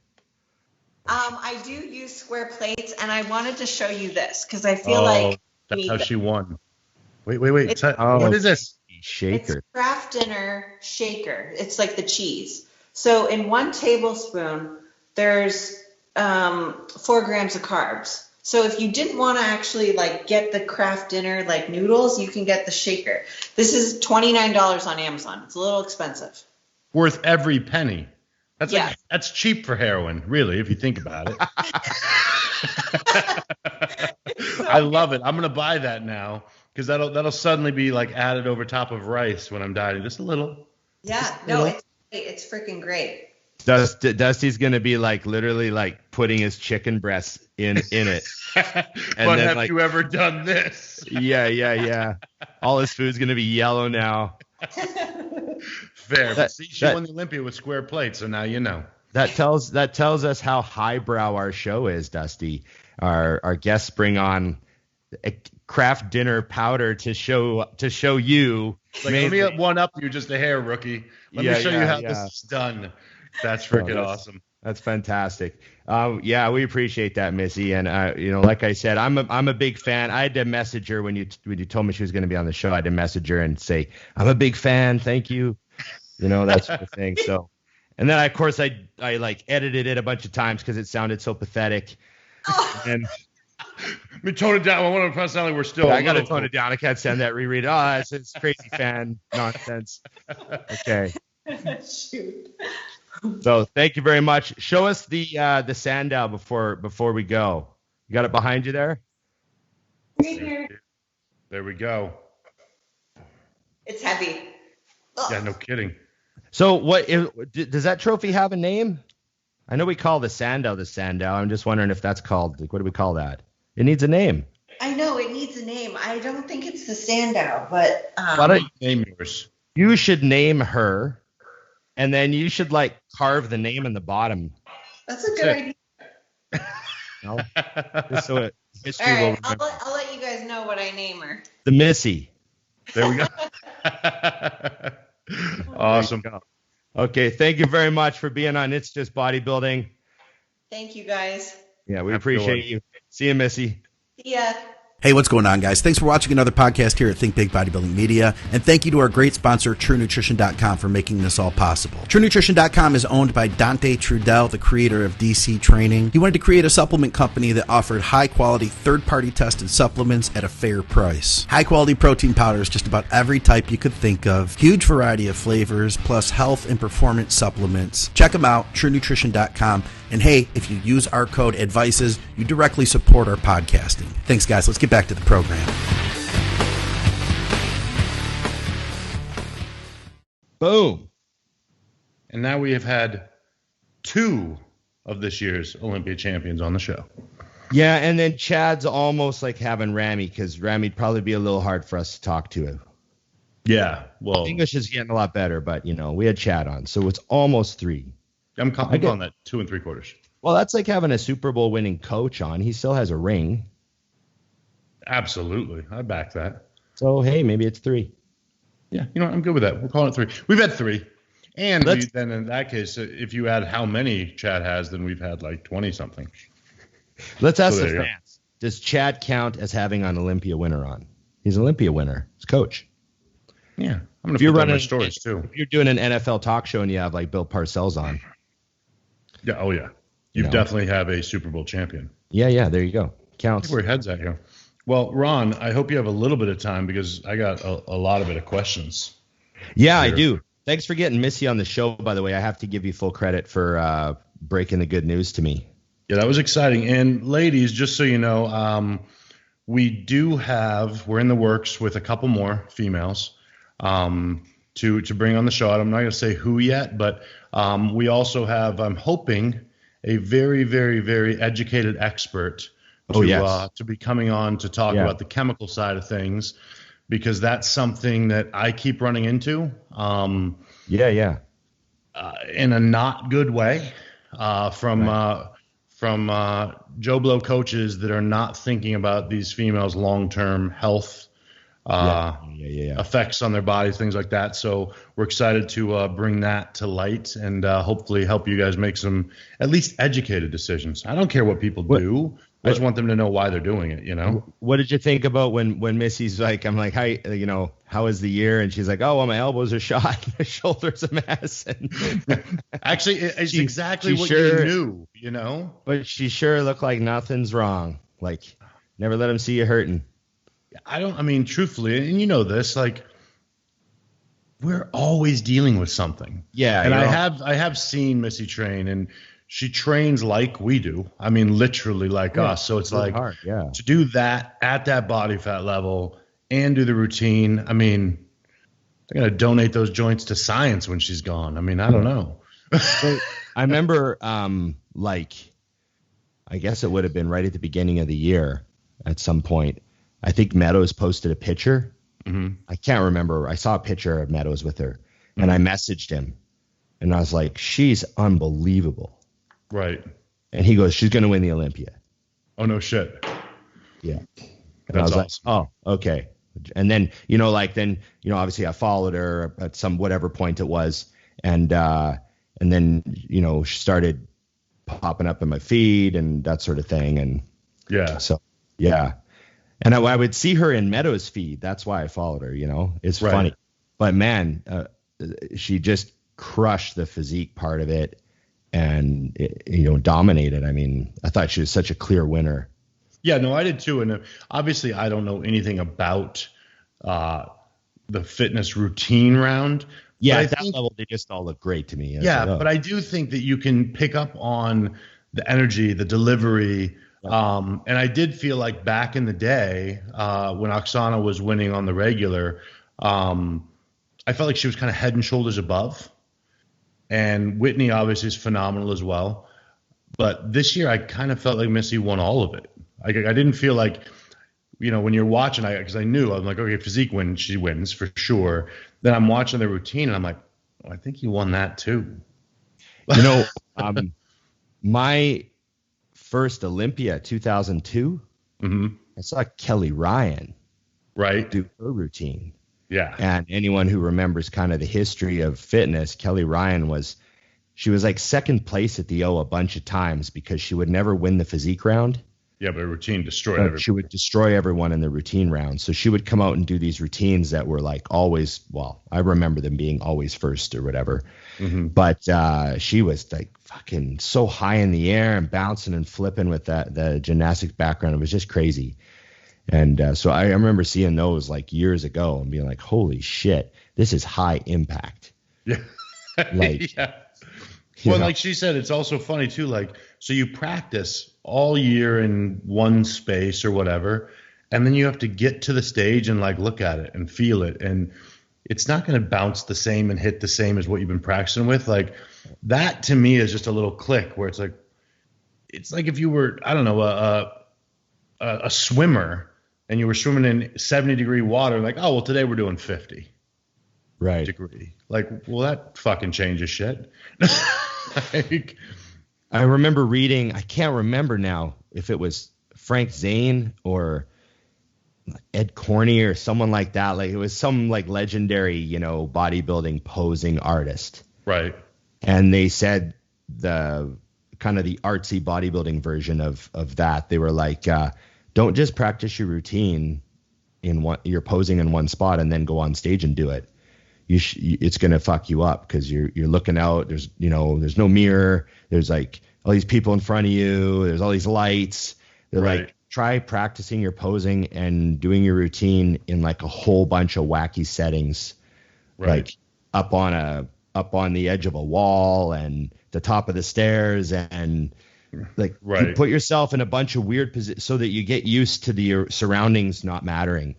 I do use square plates, and I wanted to show you this because I feel like that's how she won. Wait. Oh, What is this? Shaker. It's craft dinner shaker. It's like the cheese. So in 1 tablespoon, there's 4 grams of carbs. So if you didn't want to actually like get the craft dinner like noodles, you can get the shaker. This is $29 on Amazon. It's a little expensive. Worth every penny. That's Yeah. like that's cheap for heroin, really, if you think about it. I love it. I'm gonna buy that now because that'll suddenly be like added over top of rice when I'm dieting, just a little. Yeah, no, it's freaking great. Dusty's gonna be like literally like putting his chicken breast in it. But then, have like, you ever done this? Yeah. All his food's gonna be yellow now. Fair. But see, she won the Olympia with square plates, so now you know. That tells us how highbrow our show is, Dusty. Our guests bring on a craft dinner powder to show you. Like, let me one up you just a hair, rookie. Let me show you how this is done. That's freaking awesome. That's fantastic. Yeah, we appreciate that, Missy. And like I said, I'm a big fan. I had to message her when you told me she was going to be on the show. I had to message her and say, I'm a big fan. Thank you. That sort of thing. So, and then of course I like edited it a bunch of times because it sounded so pathetic. And let me tone it down. I want to sound like we're still. I got to tone it down. I can't send that reread. Oh, it's crazy fan nonsense. Okay. Shoot. So thank you very much. Show us the Sandow before we go. You got it behind you there? Right here. There we go. It's heavy. Ugh. Yeah, no kidding. So does that trophy have a name? I know we call the Sandow. I'm just wondering if that's called, like, what do we call that? It needs a name. I know it needs a name. I don't think it's the Sandow, but Why don't you name yours? You should name her, and then you should like carve the name in the bottom. That's a good idea. No? Just so history All will right, remember. I'll let you guys know what I name her. The Missy. There we go. Awesome. Okay, thank you very much for being on It's Just Bodybuilding. Thank you, guys. Yeah, we appreciate you. See you, Missy. See ya. Hey, what's going on, guys? Thanks for watching another podcast here at Think Big Bodybuilding Media. And thank you to our great sponsor, TrueNutrition.com, for making this all possible. TrueNutrition.com is owned by Dante Trudell, the creator of DC Training. He wanted to create a supplement company that offered high-quality, third-party tested supplements at a fair price. High-quality protein powders, just about every type you could think of. Huge variety of flavors, plus health and performance supplements. Check them out, TrueNutrition.com. And hey, if you use our code ADVICES, you directly support our podcasting. Thanks, guys. Let's get back to the program. Boom. And now we have had 2 of this year's Olympia champions on the show. Yeah, and then Chad's almost like having Rami, because Rami'd probably be a little hard for us to talk to. Yeah, well, English is getting a lot better, but we had Chad on, so it's almost 3. I'm calling that 2 3/4. Well, that's like having a Super Bowl winning coach on. He still has a ring. Absolutely. I back that. So, hey, maybe it's 3. Yeah, I'm good with that. We're calling it 3. We've had 3. And then in that case, if you add how many Chad has, then we've had like 20-something. Let's ask the fans. Does Chad count as having an Olympia winner on? He's an Olympia winner. He's coach. Yeah. I'm going to put that in my stories, too. If you're doing an NFL talk show and you have like Bill Parcells on. Yeah. Oh, yeah. You definitely have a Super Bowl champion. Yeah. There you go. Counts. Where your head's at here. Well, Ron, I hope you have a little bit of time because I got a lot of questions. Yeah, here. I do. Thanks for getting Missy on the show, by the way. I have to give you full credit for breaking the good news to me. Yeah, that was exciting. And ladies, just so you know, we're in the works with a couple more females to bring on the show. I'm not going to say who yet, but we also have, I'm hoping, a very, very, very educated expert to be coming on to talk about the chemical side of things, because that's something that I keep running into. Yeah. In a not good way, from Joe Blow coaches that are not thinking about these females' long-term health effects on their bodies, things like that. So we're excited to bring that to light and hopefully help you guys make some at least educated decisions. I don't care what people do. I just want them to know why they're doing it, you know? What did you think about when Missy's like, I'm like, hi, you know, how was the year? And she's like, oh, well, my elbows are shot, my shoulder's a mess. And actually, it's exactly what you knew, you know? But she sure looked like nothing's wrong. Like, never let them see you hurting. I mean, truthfully, and you know this, like, we're always dealing with something. Yeah. And I have seen Missy train, and she trains like we do. I mean, literally like us. So it's like hard, to do that at that body fat level and do the routine. I mean, they're going to donate those joints to science when she's gone. I mean, I don't know. So I remember, like, I guess it would have been right at the beginning of the year at some point. I think Meadows posted a picture. Mm-hmm. I can't remember. I saw a picture of Meadows with her, and I messaged him, and I was like, she's unbelievable. Right. And he goes, she's going to win the Olympia. Oh, no shit. Yeah. And That's I was awesome. like, oh, okay. And then, you know, obviously I followed her at some whatever point it was. And then, you know, she started popping up in my feed and that sort of thing. And yeah. So, yeah. And I would see her in Meadows' feed. That's why I followed her, you know. It's funny. But, man, she just crushed the physique part of it and, you know, dominated. I mean, I thought she was such a clear winner. Yeah, no, I did too. And obviously I don't know anything about the fitness routine round. Yeah, at that level, they just all look great to me. Yeah, but I do think that you can pick up on the energy, the delivery. And I did feel like back in the day when Oksana was winning on the regular, I felt like she was kind of head and shoulders above. And Whitney obviously is phenomenal as well. But this year I kind of felt like Missy won all of it. I didn't feel like, you know, when you're watching, because I knew, I'm like, okay, physique wins, she wins for sure. Then I'm watching the routine and I'm like, oh, I think you won that too. You know, my first Olympia 2002, I saw Kelly Ryan do her routine. Yeah. And anyone who remembers kind of the history of fitness, Kelly Ryan she was like second place at the O a bunch of times because she would never win the physique round. Yeah, but her routine destroyed everyone. She would destroy everyone in the routine round. So she would come out and do these routines that were like always, well, I remember them being always first or whatever. But she was like fucking so high in the air and bouncing and flipping with the gymnastics background. It was just crazy. And so I remember seeing those like years ago and being like, holy shit, this is high impact. Yeah. Like, yeah. Well, like she said, it's also funny too. Like, so you practice all year in one space or whatever, and then you have to get to the stage and like look at it and feel it. And it's not going to bounce the same and hit the same as what you've been practicing with. Like that to me is just a little click where it's like if you were, I don't know, a swimmer and you were swimming in 70-degree water. Like, oh, well, today we're doing 50 degree. Like, well, that fucking changes shit. Like, I remember reading, I can't remember now if it was Frank Zane or Ed Corney or someone like that. Like it was some like legendary, you know, bodybuilding posing artist. Right. And they said the kind of the artsy bodybuilding version of that. They were like, don't just practice your routine you're posing in one spot and then go on stage and do it. It's going to fuck you up because you're looking out. There's no mirror. There's like all these people in front of you. There's all these lights. They're like, try practicing your posing and doing your routine in like a whole bunch of wacky settings, like up on the edge of a wall and the top of the stairs and like you put yourself in a bunch of weird positions so that you get used to your surroundings not mattering.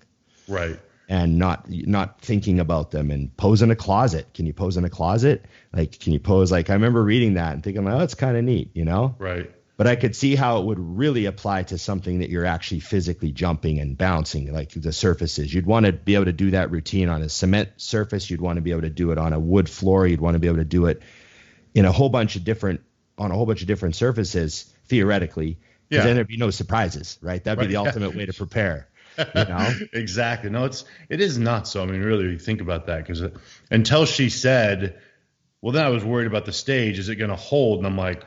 Right. And not thinking about them and pose in a closet. Can you pose in a closet? Like, can you pose? Like, I remember reading that and thinking, oh, that's kind of neat, you know? Right. But I could see how it would really apply to something that you're actually physically jumping and bouncing, like the surfaces. You'd want to be able to do that routine on a cement surface. You'd want to be able to do it on a wood floor. You'd want to be able to do it in a whole bunch of different surfaces, theoretically. Because then there'd be no surprises, right? That'd be the ultimate way to prepare. You know? Exactly. No, it is nuts. So I mean, really, you think about that, because until she said, well, then I was worried about the stage. Is it going to hold? And I'm like,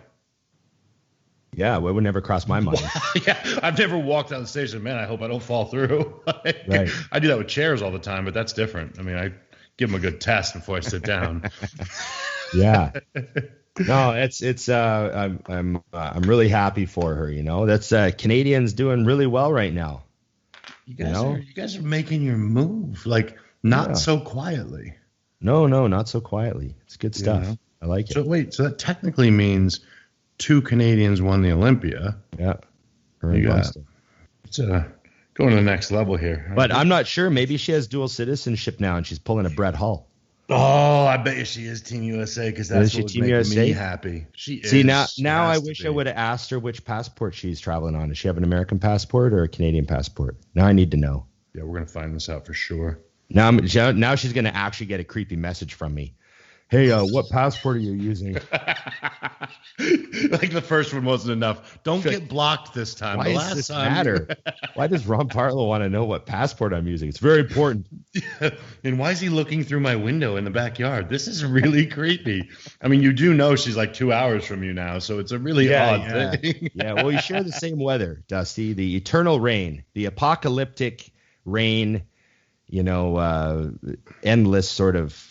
yeah, it would never cross my mind. Yeah, I've never walked on the stage and, man, I hope I don't fall through. Right. I do that with chairs all the time, but that's different. I mean, I give them a good test before I sit down. Yeah. No, I'm really happy for her. You know, that's Canadians doing really well right now. You guys are making your move, like not so quietly. No, not so quietly. It's good stuff. Yeah. I like it. So wait, so that technically means 2 Canadians won the Olympia. Yeah. It's going to the next level here. But I'm not sure. Maybe she has dual citizenship now and she's pulling a Brett Hull. Oh, I bet you she is Team USA, because that's what would make me happy. She is. See, now I wish I would have asked her which passport she's traveling on. Does she have an American passport or a Canadian passport? Now I need to know. Yeah, we're going to find this out for sure. Now she's going to actually get a creepy message from me. Hey, what passport are you using? Like the first one wasn't enough. Don't get blocked this time. Why does this matter? Why does Ron Barlow want to know what passport I'm using? It's very important. And why is he looking through my window in the backyard? This is really creepy. I mean, you do know she's like 2 hours from you now, so it's a really odd thing. Yeah, well, you share the same weather, Dusty. The eternal rain, the apocalyptic rain, endless sort of,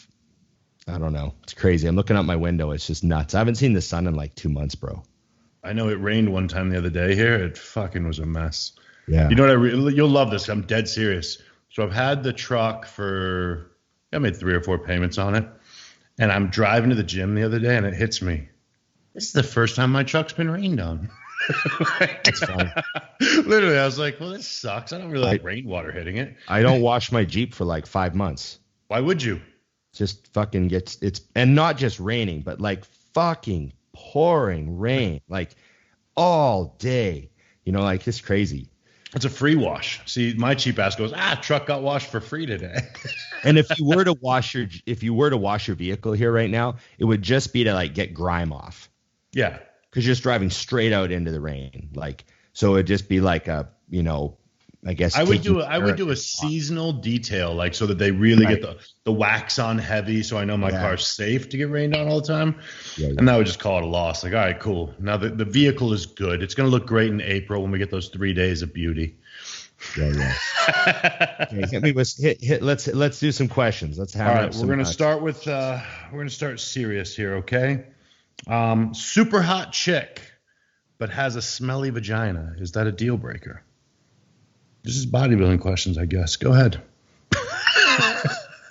I don't know. It's crazy. I'm looking out my window. It's just nuts. I haven't seen the sun in like 2 months, bro. I know it rained one time the other day here. It fucking was a mess. Yeah. You know what? You'll love this. I'm dead serious. So I've had the truck I made 3 or 4 payments on it. And I'm driving to the gym the other day and it hits me. This is the first time my truck's been rained on. That's fine. Literally, I was like, well, this sucks. I don't really like rainwater hitting it. I don't wash my Jeep for like 5 months. Why would you? Just fucking and not just raining, but like fucking pouring rain, like all day, like it's crazy. It's a free wash. See, my cheap ass goes, truck got washed for free today. And if you were to wash your vehicle here right now, it would just be to like get grime off. Yeah. Cause you're just driving straight out into the rain. Like, so it'd just be like I guess I would do a seasonal detail, like so that they really get the wax on heavy, so I know my car's safe to get rained on all the time. Yeah. And I would just call it a loss. Like, all right, cool. Now the vehicle is good. It's going to look great in April when we get those 3 days of beauty. Yeah. Okay, hit me with let's do some questions. Let's have. All right, we're going to start serious here, okay? Super hot chick, but has a smelly vagina. Is that a deal breaker? This is bodybuilding questions, I guess. Go ahead.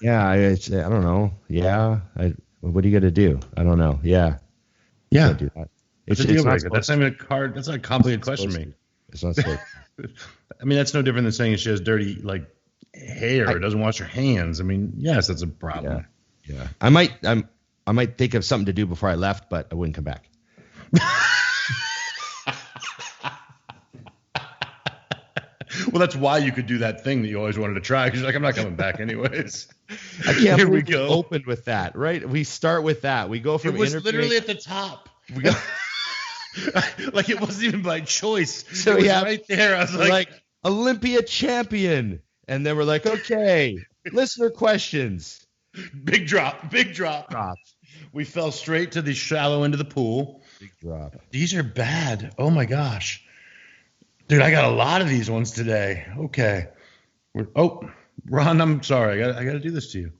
Yeah, I don't know. Yeah, what are you gonna do? I don't know. Yeah. Do that. It's a deal breaker. That's not even a card. That's not a complicated question to me. It's not supposed to. I mean, that's no different than saying she has dirty hair or doesn't wash her hands. I mean, yes, that's a problem. Yeah. I might think of something to do before I left, but I wouldn't come back. Well, that's why you could do that thing that you always wanted to try, because you're like, I'm not coming back anyways. I can't believe we opened with that, right? We start with that. We go from it was literally at the top. We go like it wasn't even by choice. So it was right there. I was like Olympia champion, and then we're like, okay, listener questions. Big drop. We fell straight to the shallow end of the pool. Big drop. These are bad. Oh my gosh. Dude, I got a lot of these ones today. Okay. Ron, I'm sorry. I got to do this to you.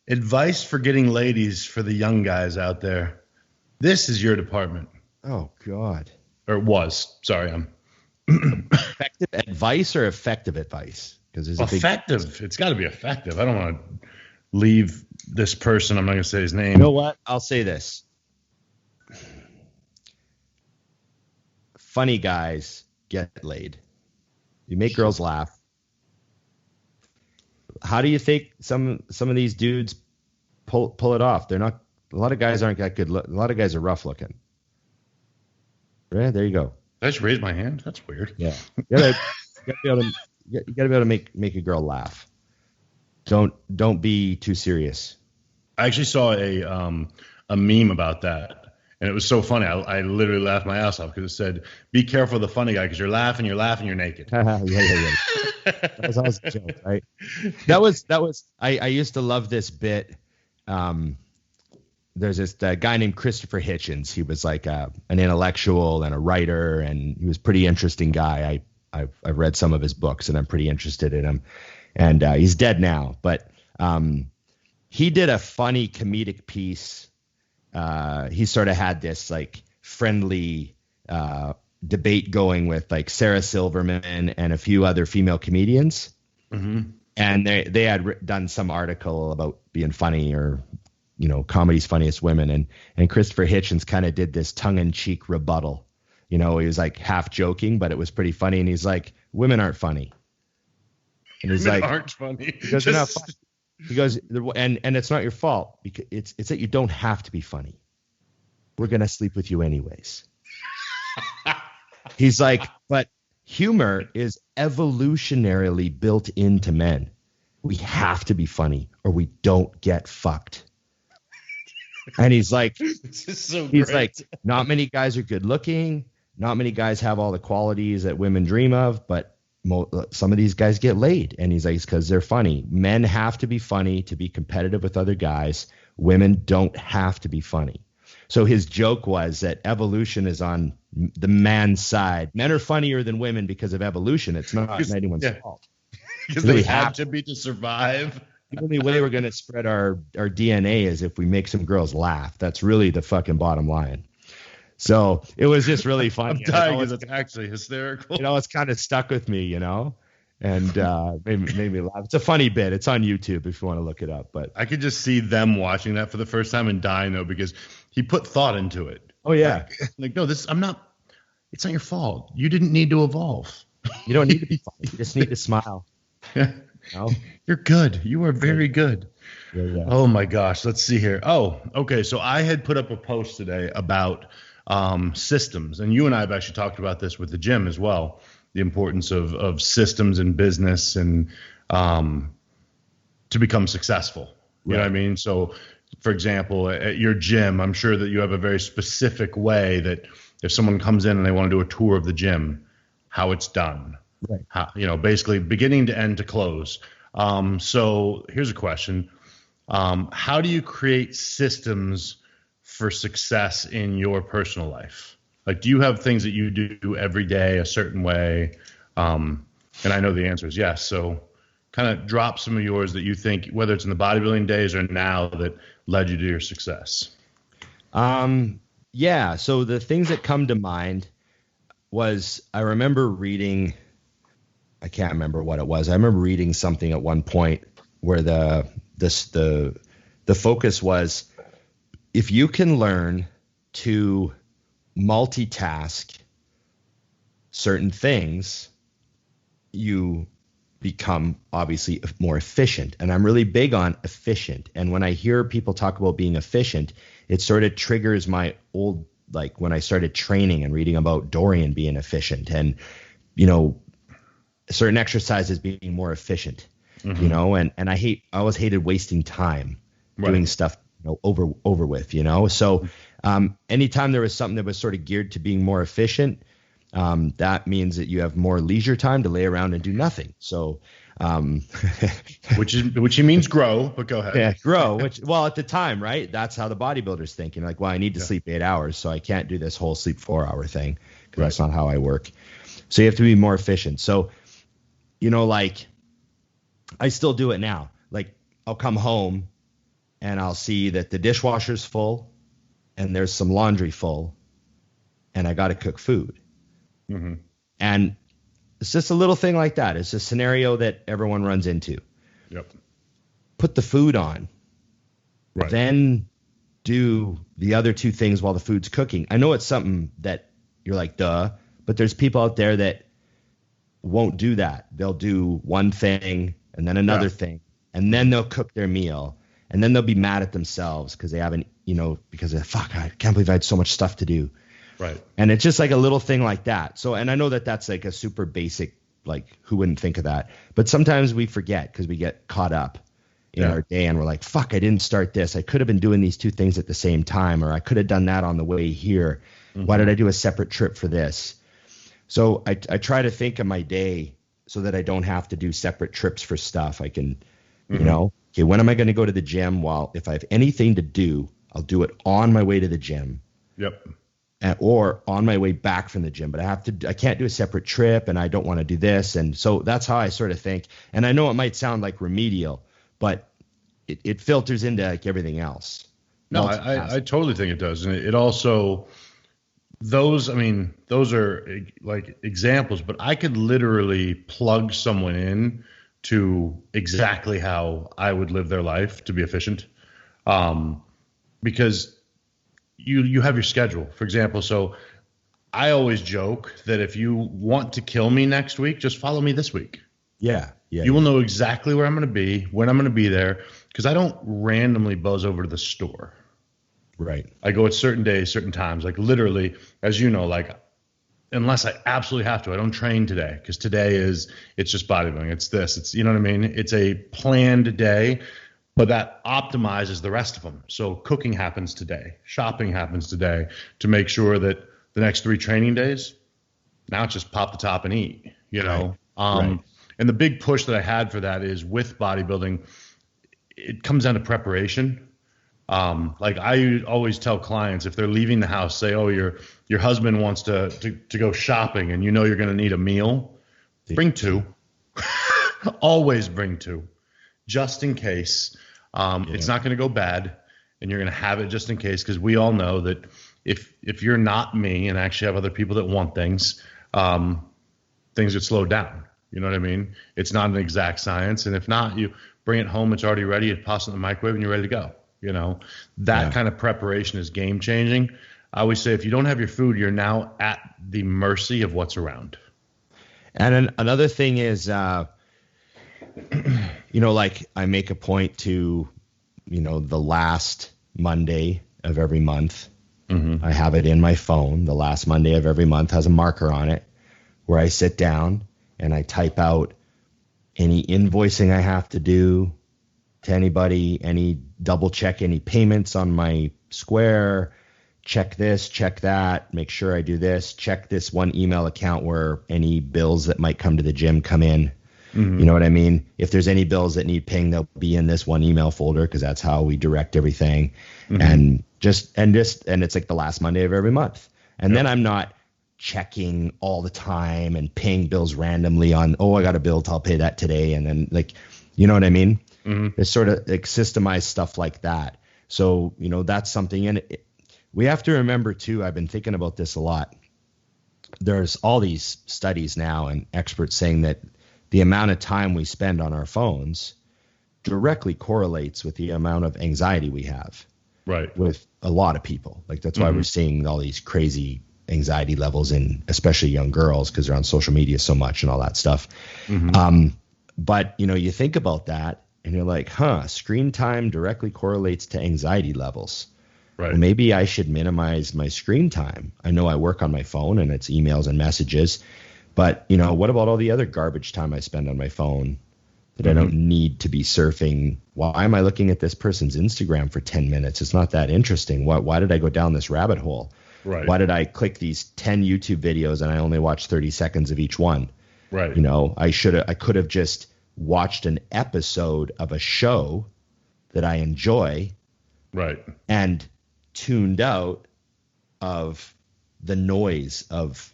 Advice for getting ladies for the young guys out there. This is your department. Oh, God. Or it was. Sorry, I'm. Effective advice or effective advice? Because there's effective. It's got to be effective. I don't want to leave this person. I'm not going to say his name. You know what? I'll say this. Funny guys get laid. You make girls laugh. How do you think some of these dudes pull it off? They're not. A lot of guys aren't that good. A lot of guys are rough looking. Right, there you go. Did I just raise my hand? That's weird. Yeah. You gotta be able to make a girl laugh. Don't be too serious. I actually saw a meme about that, and it was so funny. I literally laughed my ass off because it said, "Be careful of the funny guy because you're laughing, you're naked." Yeah. That was always a joke, right? That was. I used to love this bit. There's this guy named Christopher Hitchens. He was like an intellectual and a writer, and he was a pretty interesting guy. I've read some of his books, and I'm pretty interested in him. And he's dead now, but he did a funny comedic piece. He sort of had this like friendly debate going with like Sarah Silverman and a few other female comedians. Mm-hmm. And they had done some article about being funny, or, you know, comedy's funniest women. And Christopher Hitchens kind of did this tongue-in-cheek rebuttal. You know, he was like half joking, but it was pretty funny. And he's like, women aren't funny. And he's women like, aren't funny. He goes, they're not funny. He goes, and it's not your fault, because it's that you don't have to be funny. We're going to sleep with you anyways. He's like, but humor is evolutionarily built into men. We have to be funny or we don't get fucked. And he's like, this is so he's great. like, not many guys are good looking. Not many guys have all the qualities that women dream of, but some of these guys get laid. And he's like, it's because they're funny. Men have to be funny to be competitive with other guys. Women don't have to be funny. So his joke was that evolution is on the man's side. Men are funnier than women because of evolution. It's not anyone's fault. Because they have to be to survive. The only way we're going to spread our DNA is if we make some girls laugh. That's really the fucking bottom line. So it was just really funny. I'm dying because it's actually hysterical. You know, it's kind of stuck with me, you know, and made me laugh. It's a funny bit. It's on YouTube if you want to look it up. But I could just see them watching that for the first time and dying, though, because he put thought into it. Oh, yeah. Like, no, it's not your fault. You didn't need to evolve. You don't need to be funny. You just need to smile. Yeah. You know? You're good. You are very good. Yeah. Oh, my gosh. Let's see here. Oh, okay. So I had put up a post today about systems. And you and I have actually talked about this with the gym as well, the importance of systems in business and to become successful. You know what I mean? So, for example, at your gym, I'm sure that you have a very specific way that if someone comes in and they want to do a tour of the gym, how it's done. Right. How, you know, basically beginning to end to close. So here's a question. How do you create systems for success in your personal life? Like, do you have things that you do every day a certain way? And I know the answer is yes. So kind of drop some of yours that you think, whether it's in the bodybuilding days or now, that led you to your success. Yeah. So the things that come to mind was, I remember reading, I can't remember what it was. I remember reading something at one point where the focus was, if you can learn to multitask certain things, you become obviously more efficient. And I'm really big on efficient. And when I hear people talk about being efficient, it sort of triggers my old, like when I started training and reading about Dorian being efficient and, you know, certain exercises being more efficient, you know, and I always hated wasting time doing stuff, you know, over with, you know? So anytime there was something that was sort of geared to being more efficient, that means that you have more leisure time to lay around and do nothing. So, which means grow, but go ahead. Yeah, grow, well, at the time, right? That's how the bodybuilder's thinking. Like, well, I need to sleep 8 hours, so I can't do this whole sleep 4-hour thing because that's not how I work. So you have to be more efficient. So, you know, like, I still do it now. Like, I'll come home and I'll see that the dishwasher's full and there's some laundry full and I got to cook food. Mm-hmm. And it's just a little thing like that. It's a scenario that everyone runs into. Yep. Put the food on. Right. Then do the other two things while the food's cooking. I know it's something that you're like, duh, but there's people out there that won't do that. They'll do one thing and then another thing, and then they'll cook their meal, and then they'll be mad at themselves because they haven't, you know, because fuck, I can't believe I had so much stuff to do. Right. And it's just like a little thing like that. So, and I know that that's like a super basic, like who wouldn't think of that? But sometimes we forget because we get caught up in our day and we're like, fuck, I didn't start this. I could have been doing these two things at the same time, or I could have done that on the way here. Why did I do a separate trip for this? So I try to think of my day so that I don't have to do separate trips for stuff. I can, you know, okay, when am I going to go to the gym? Well, if I have anything to do, I'll do it on my way to the gym. Yep. Or on my way back from the gym, but I can't do a separate trip, and I don't want to do this. And so that's how I sort of think. And I know it might sound like remedial, but it filters into like everything else. No, I totally think it does. And it also, those are like examples, but I could literally plug someone in to exactly how I would live their life to be efficient. Because you have your schedule, for example. So I always joke that if you want to kill me next week, just follow me this week. Yeah. You will know exactly where I'm going to be, when I'm going to be there, because I don't randomly buzz over to the store. Right. I go at certain days, certain times, like literally, as you know, like unless I absolutely have to, I don't train today because it's just bodybuilding. It's this, it's, you know what I mean? It's a planned day, but that optimizes the rest of them. So cooking happens today, shopping happens today to make sure that the next 3 training days, now it's just pop the top and eat, you know? Right. And the big push that I had for that is with bodybuilding, it comes down to preparation. Like I always tell clients, if they're leaving the house, say, oh, your husband wants to go shopping and you know you're going to need a meal, bring 2. Always bring 2, just in case. It's not going to go bad, and you're going to have it just in case, because we all know that if you're not me and actually have other people that want things, things get slowed down. You know what I mean? It's not an exact science, and if not, you bring it home, it's already ready, you toss it in the microwave, and you're ready to go. You know, that kind of preparation is game changing. I always say if you don't have your food, you're now at the mercy of what's around. And another thing is, you know, like I make a point to, you know, the last Monday of every month, I have it in my phone. The last Monday of every month has a marker on it where I sit down and I type out any invoicing I have to do to anybody, any double check any payments on my Square, check this, check that, make sure I do this, check this one email account where any bills that might come to the gym come in. You know what I mean? If there's any bills that need paying, they'll be in this one email folder because that's how we direct everything. And it's like the last Monday of every month. And then I'm not checking all the time and paying bills randomly on, oh, I got a bill, I'll pay that today. And then like, you know what I mean? It's sort of like systemized stuff like that. So, you know, that's something. And we have to remember too, I've been thinking about this a lot. There's all these studies now and experts saying that the amount of time we spend on our phones directly correlates with the amount of anxiety we have. Right. With a lot of people. Like that's why we're seeing all these crazy anxiety levels in especially young girls because they're on social media so much and all that stuff. But, you know, you think about that and you're like, screen time directly correlates to anxiety levels. Right. Well, maybe I should minimize my screen time. I know I work on my phone and it's emails and messages, but, you know, what about all the other garbage time I spend on my phone that I don't need to be surfing? Why am I looking at this person's Instagram for 10 minutes? It's not that interesting. Why did I go down this rabbit hole? Right. Why did I click these 10 YouTube videos and I only watched 30 seconds of each one? Right. You know, I could have just watched an episode of a show that I enjoy. Right. And tuned out of the noise of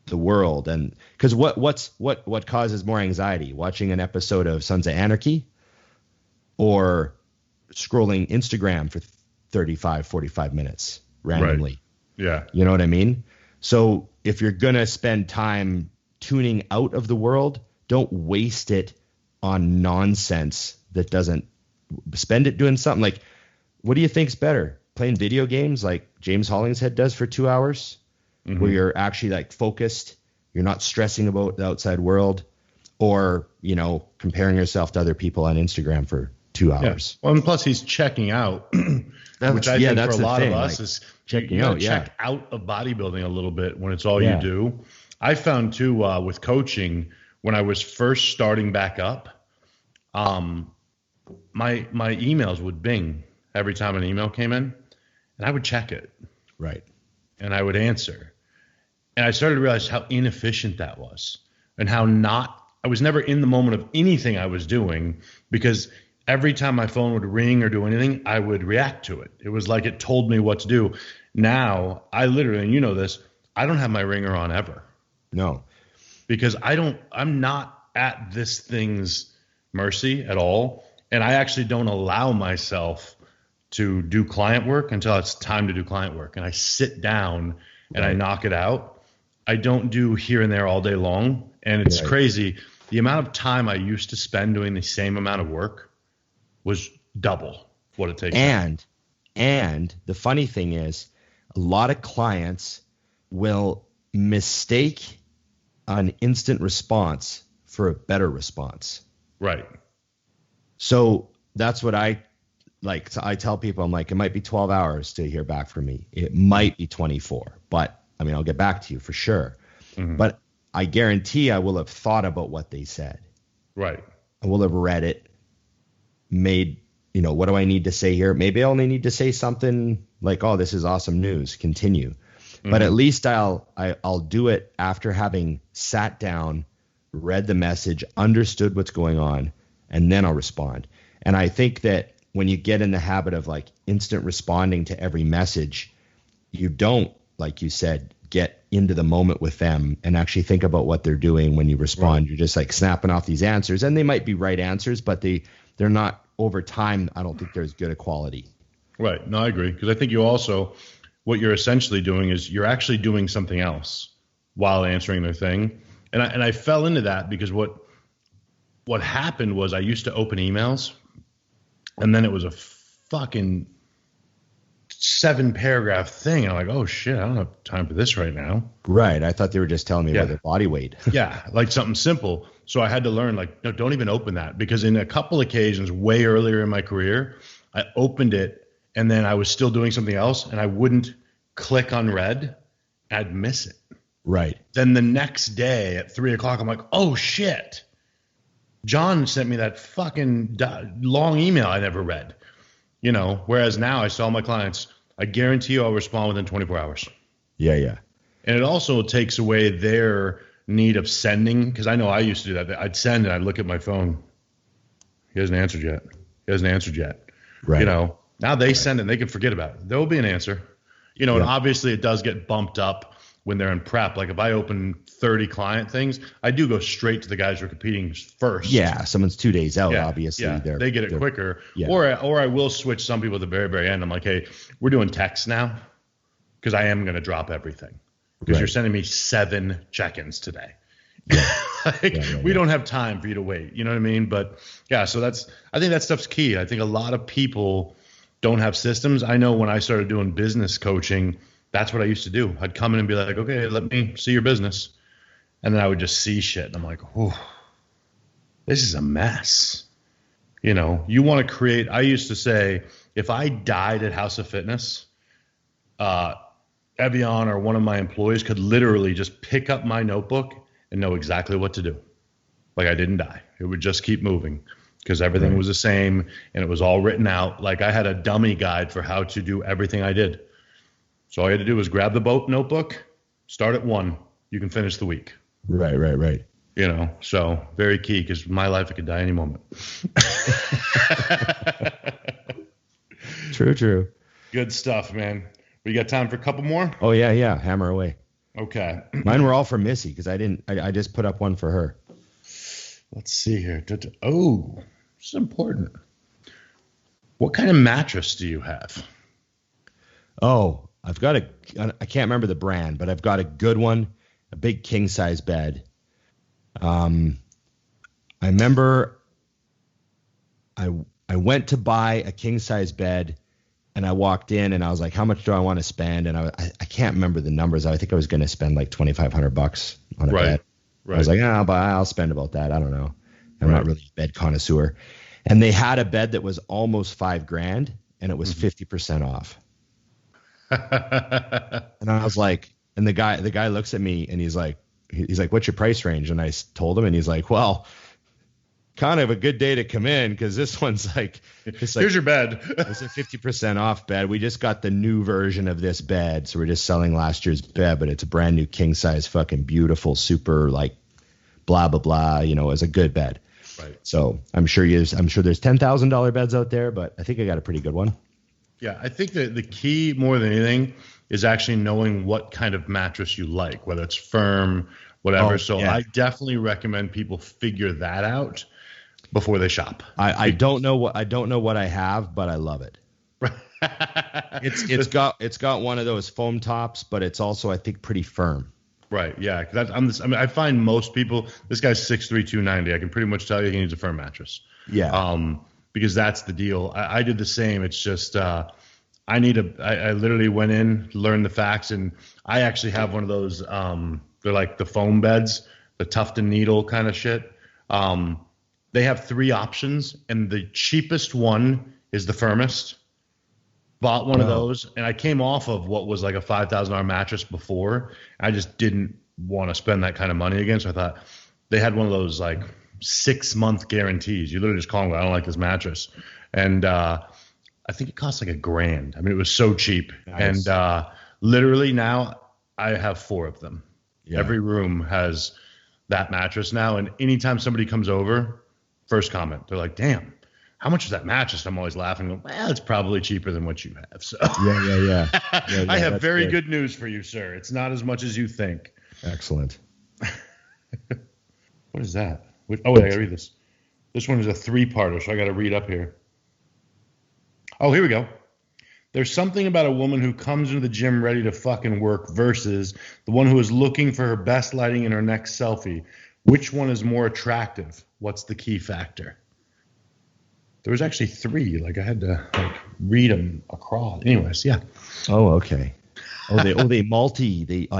the world. And because what causes more anxiety, watching an episode of Sons of Anarchy or scrolling Instagram for 45 minutes randomly? Right. Yeah. You know what I mean? So if you're going to spend time tuning out of the world, don't waste it on nonsense that doesn't. Spend it doing something. Like, what do you think's better? Playing video games like James Hollingshead does for 2 hours, where you're actually like focused, you're not stressing about the outside world, or, you know, comparing yourself to other people on Instagram for 2 hours. Well, and plus he's checking out, which I think for a lot of us is checking out. Check out of bodybuilding a little bit when it's all you do. I found too with coaching when I was first starting back up, my emails would bing every time an email came in, and I would check it. Right. And I would answer. And I started to realize how inefficient that was and how I was never in the moment of anything I was doing, because every time my phone would ring or do anything, I would react to it. It was like it told me what to do. Now, I literally, and you know this, I don't have my ringer on ever. No. Because I'm not at this thing's mercy at all. And I actually don't allow myself to do client work until it's time to do client work. And I sit down and I knock it out. I don't do here and there all day long. And it's crazy. The amount of time I used to spend doing the same amount of work was double what it takes. And the funny thing is, a lot of clients will mistake an instant response for a better response. Right. So that's what I like. I tell people, I'm like, it might be 12 hours to hear back from me. It might be 24, but I mean, I'll get back to you for sure. Mm-hmm. But I guarantee I will have thought about what they said. Right. I will have read it, made, what do I need to say here? Maybe I only need to say something like, oh, this is awesome news. Continue. Mm-hmm. But at least I'll do it after having sat down, read the message, understood what's going on, and then I'll respond. And I think that when you get in the habit of like instant responding to every message, you don't, like you said, get into the moment with them and actually think about what they're doing when you respond. Right. You're just like snapping off these answers, and they might be right answers, but they're not, over time, I don't think they're as good a quality. Right. No, I agree. Because I think you also, what you're essentially doing is you're actually doing something else while answering their thing. And I fell into that because what happened was I used to open emails, and then it was a fucking 7-paragraph thing. I'm like, oh shit, I don't have time for this right now. Right. I thought they were just telling me about their body weight. Yeah, like something simple. So I had to learn, like, no, don't even open that, because in a couple occasions way earlier in my career, I opened it and then I was still doing something else and I wouldn't click on read. I'd miss it. Right. Then the next day at 3:00, I'm like, oh shit, John sent me that fucking long email I never read. Whereas now I tell my clients, I guarantee you I'll respond within 24 hours. Yeah. And it also takes away their need of sending, because I know I used to do that. I'd send and I'd look at my phone. He hasn't answered yet. Right. Now they send and they can forget about it. There will be an answer. And obviously it does get bumped up when they're in prep. Like if I open 30 client things, I do go straight to the guys who are competing first. Yeah, someone's 2 days out, obviously. Yeah, they get it quicker. Yeah. Or I will switch some people at the very, very end. I'm like, hey, we're doing text now because I am going to drop everything because you're sending me 7 check-ins today. Yeah. We don't have time for you to wait. You know what I mean? But yeah, so I think that stuff's key. I think a lot of people don't have systems. I know when I started doing business coaching, that's what I used to do. I'd come in and be like, okay, let me see your business. And then I would just see shit. And I'm like, oh, this is a mess. You want to create, I used to say, if I died at House of Fitness, Evian or one of my employees could literally just pick up my notebook and know exactly what to do. Like I didn't die. It would just keep moving because everything was the same and it was all written out. Like I had a dummy guide for how to do everything I did. So all you had to do was grab the notebook, start at 1. You can finish the week. Right. So very key because my life, I could die any moment. True. Good stuff, man. We got time for a couple more? Oh, yeah. Hammer away. Okay. Mine were all for Missy because I just put up one for her. Let's see here. Oh, this is important. What kind of mattress do you have? Oh, I can't remember the brand, but I've got a good one, a big king size bed. I remember I went to buy a king size bed and I walked in and I was like, how much do I want to spend? And I can't remember the numbers. I think I was going to spend like $2,500 on a bed. Right. I was like, but I'll spend about that. I don't know. I'm not really a bed connoisseur. And they had a bed that was almost $5,000 and it was 50% off. And I was like, and the guy looks at me and he's like, what's your price range? And I told him, and he's like, well, kind of a good day to come in, because this one's like, here's your bed. It's a 50% off bed. We just got the new version of this bed, so we're just selling last year's bed, but it's a brand new king size, fucking beautiful, super like blah blah blah. You know, it's a good bed. Right. So I'm sure there's $10,000 beds out there, but I think I got a pretty good one. Yeah, I think that the key more than anything is actually knowing what kind of mattress you like, whether it's firm, whatever. I definitely recommend people figure that out before they shop. I don't know what I have, but I love it. It's got one of those foam tops, but it's also, I think, pretty firm. Right. Yeah. I find most people, this guy's 6'3", 290. I can pretty much tell you he needs a firm mattress. Yeah. Because that's the deal. I did the same. It's just I literally went in, learned the facts, and I actually have one of those. They're like the foam beds, the tuft and needle kind of shit. They have 3 options, and the cheapest one is the firmest. Bought one of those, and I came off of what was like a $5,000 mattress before. I just didn't want to spend that kind of money again, so I thought they had one of those like 6-month guarantees. You literally just call them, I don't like this mattress. And I think it cost like $1,000. I mean, it was so cheap. Nice. And literally now I have 4 of them. Yeah. Every room has that mattress now. And anytime somebody comes over, first comment, they're like, damn, how much is that mattress? I'm always laughing. Well, it's probably cheaper than what you have. So yeah. I have very good news for you, sir. It's not as much as you think. Excellent. What is that? Oh, wait, I gotta read this. This one is a 3-parter, so I gotta read up here. Oh, here we go. There's something about a woman who comes into the gym ready to fucking work versus the one who is looking for her best lighting in her next selfie. Which one is more attractive? What's the key factor? There was actually 3. Like I had to read them across. Anyways, yeah. Oh, okay. I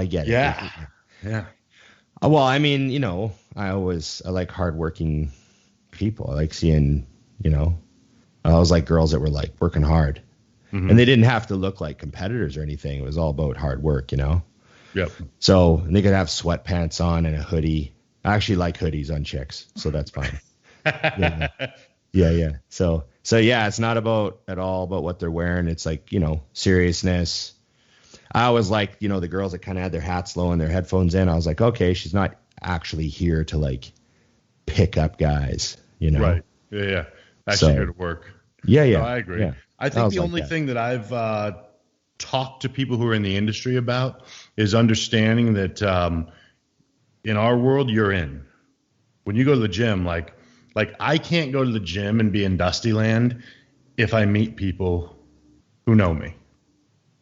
get it. Yeah. Well, I mean, you know, I like hardworking people. I like seeing, you know, I always like girls that were like working hard, and they didn't have to look like competitors or anything. It was all about hard work, you know? Yep. So they could have sweatpants on and a hoodie. I actually like hoodies on chicks, so that's fine. Yeah. So yeah, it's not at all about what they're wearing. It's like, you know, seriousness. I always like, you know, the girls that kind of had their hats low and their headphones in. I was like, okay, she's not actually here to like pick up guys, you know? Right. Yeah. Actually here to work. Yeah. No, I agree. Yeah. I think the only thing that I've talked to people who are in the industry about is understanding that in our world, you're in. When you go to the gym, like I can't go to the gym and be in Dusty Land if I meet people who know me.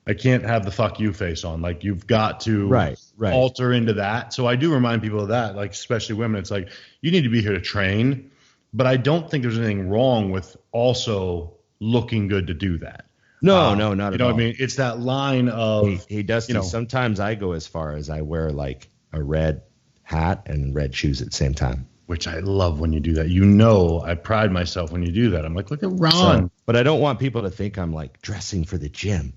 I can't have the fuck you face on. Like you've got to alter into that. So I do remind people of that, like especially women. It's like you need to be here to train, but I don't think there's anything wrong with also looking good to do that. No, not at all. You know what I mean? It's that line of hey Dusty, you know, sometimes I go as far as I wear like a red hat and red shoes at the same time. Which I love when you do that. You know, I pride myself when you do that. I'm like, look at Ron. But I don't want people to think I'm like dressing for the gym.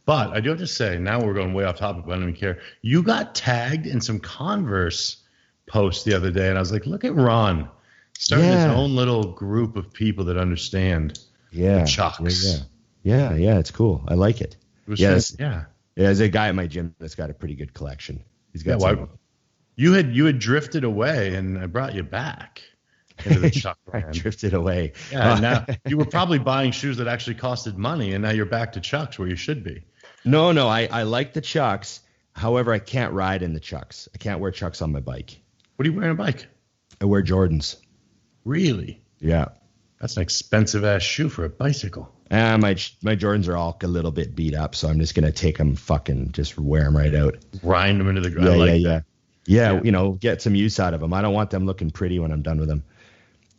But I do have to say, now we're going way off topic, but I don't even care. You got tagged in some Converse posts the other day, and I was like, look at Ron starting his own little group of people that understand the Chucks. Yeah, it's cool. I like it. There's a guy at my gym that's got a pretty good collection. He's got You had drifted away, and I brought you back into the Chuck brand. I drifted away. Yeah, now you were probably buying shoes that actually costed money, and now you're back to Chucks where you should be. No, I like the Chucks. However, I can't ride in the Chucks. I can't wear Chucks on my bike. What are you wearing on a bike? I wear Jordans. Really? Yeah. That's an expensive ass shoe for a bicycle. My Jordans are all a little bit beat up, so I'm just gonna take them, just wear them right out. Grind them into the ground. Yeah, you know, get some use out of them. I don't want them looking pretty when I'm done with them.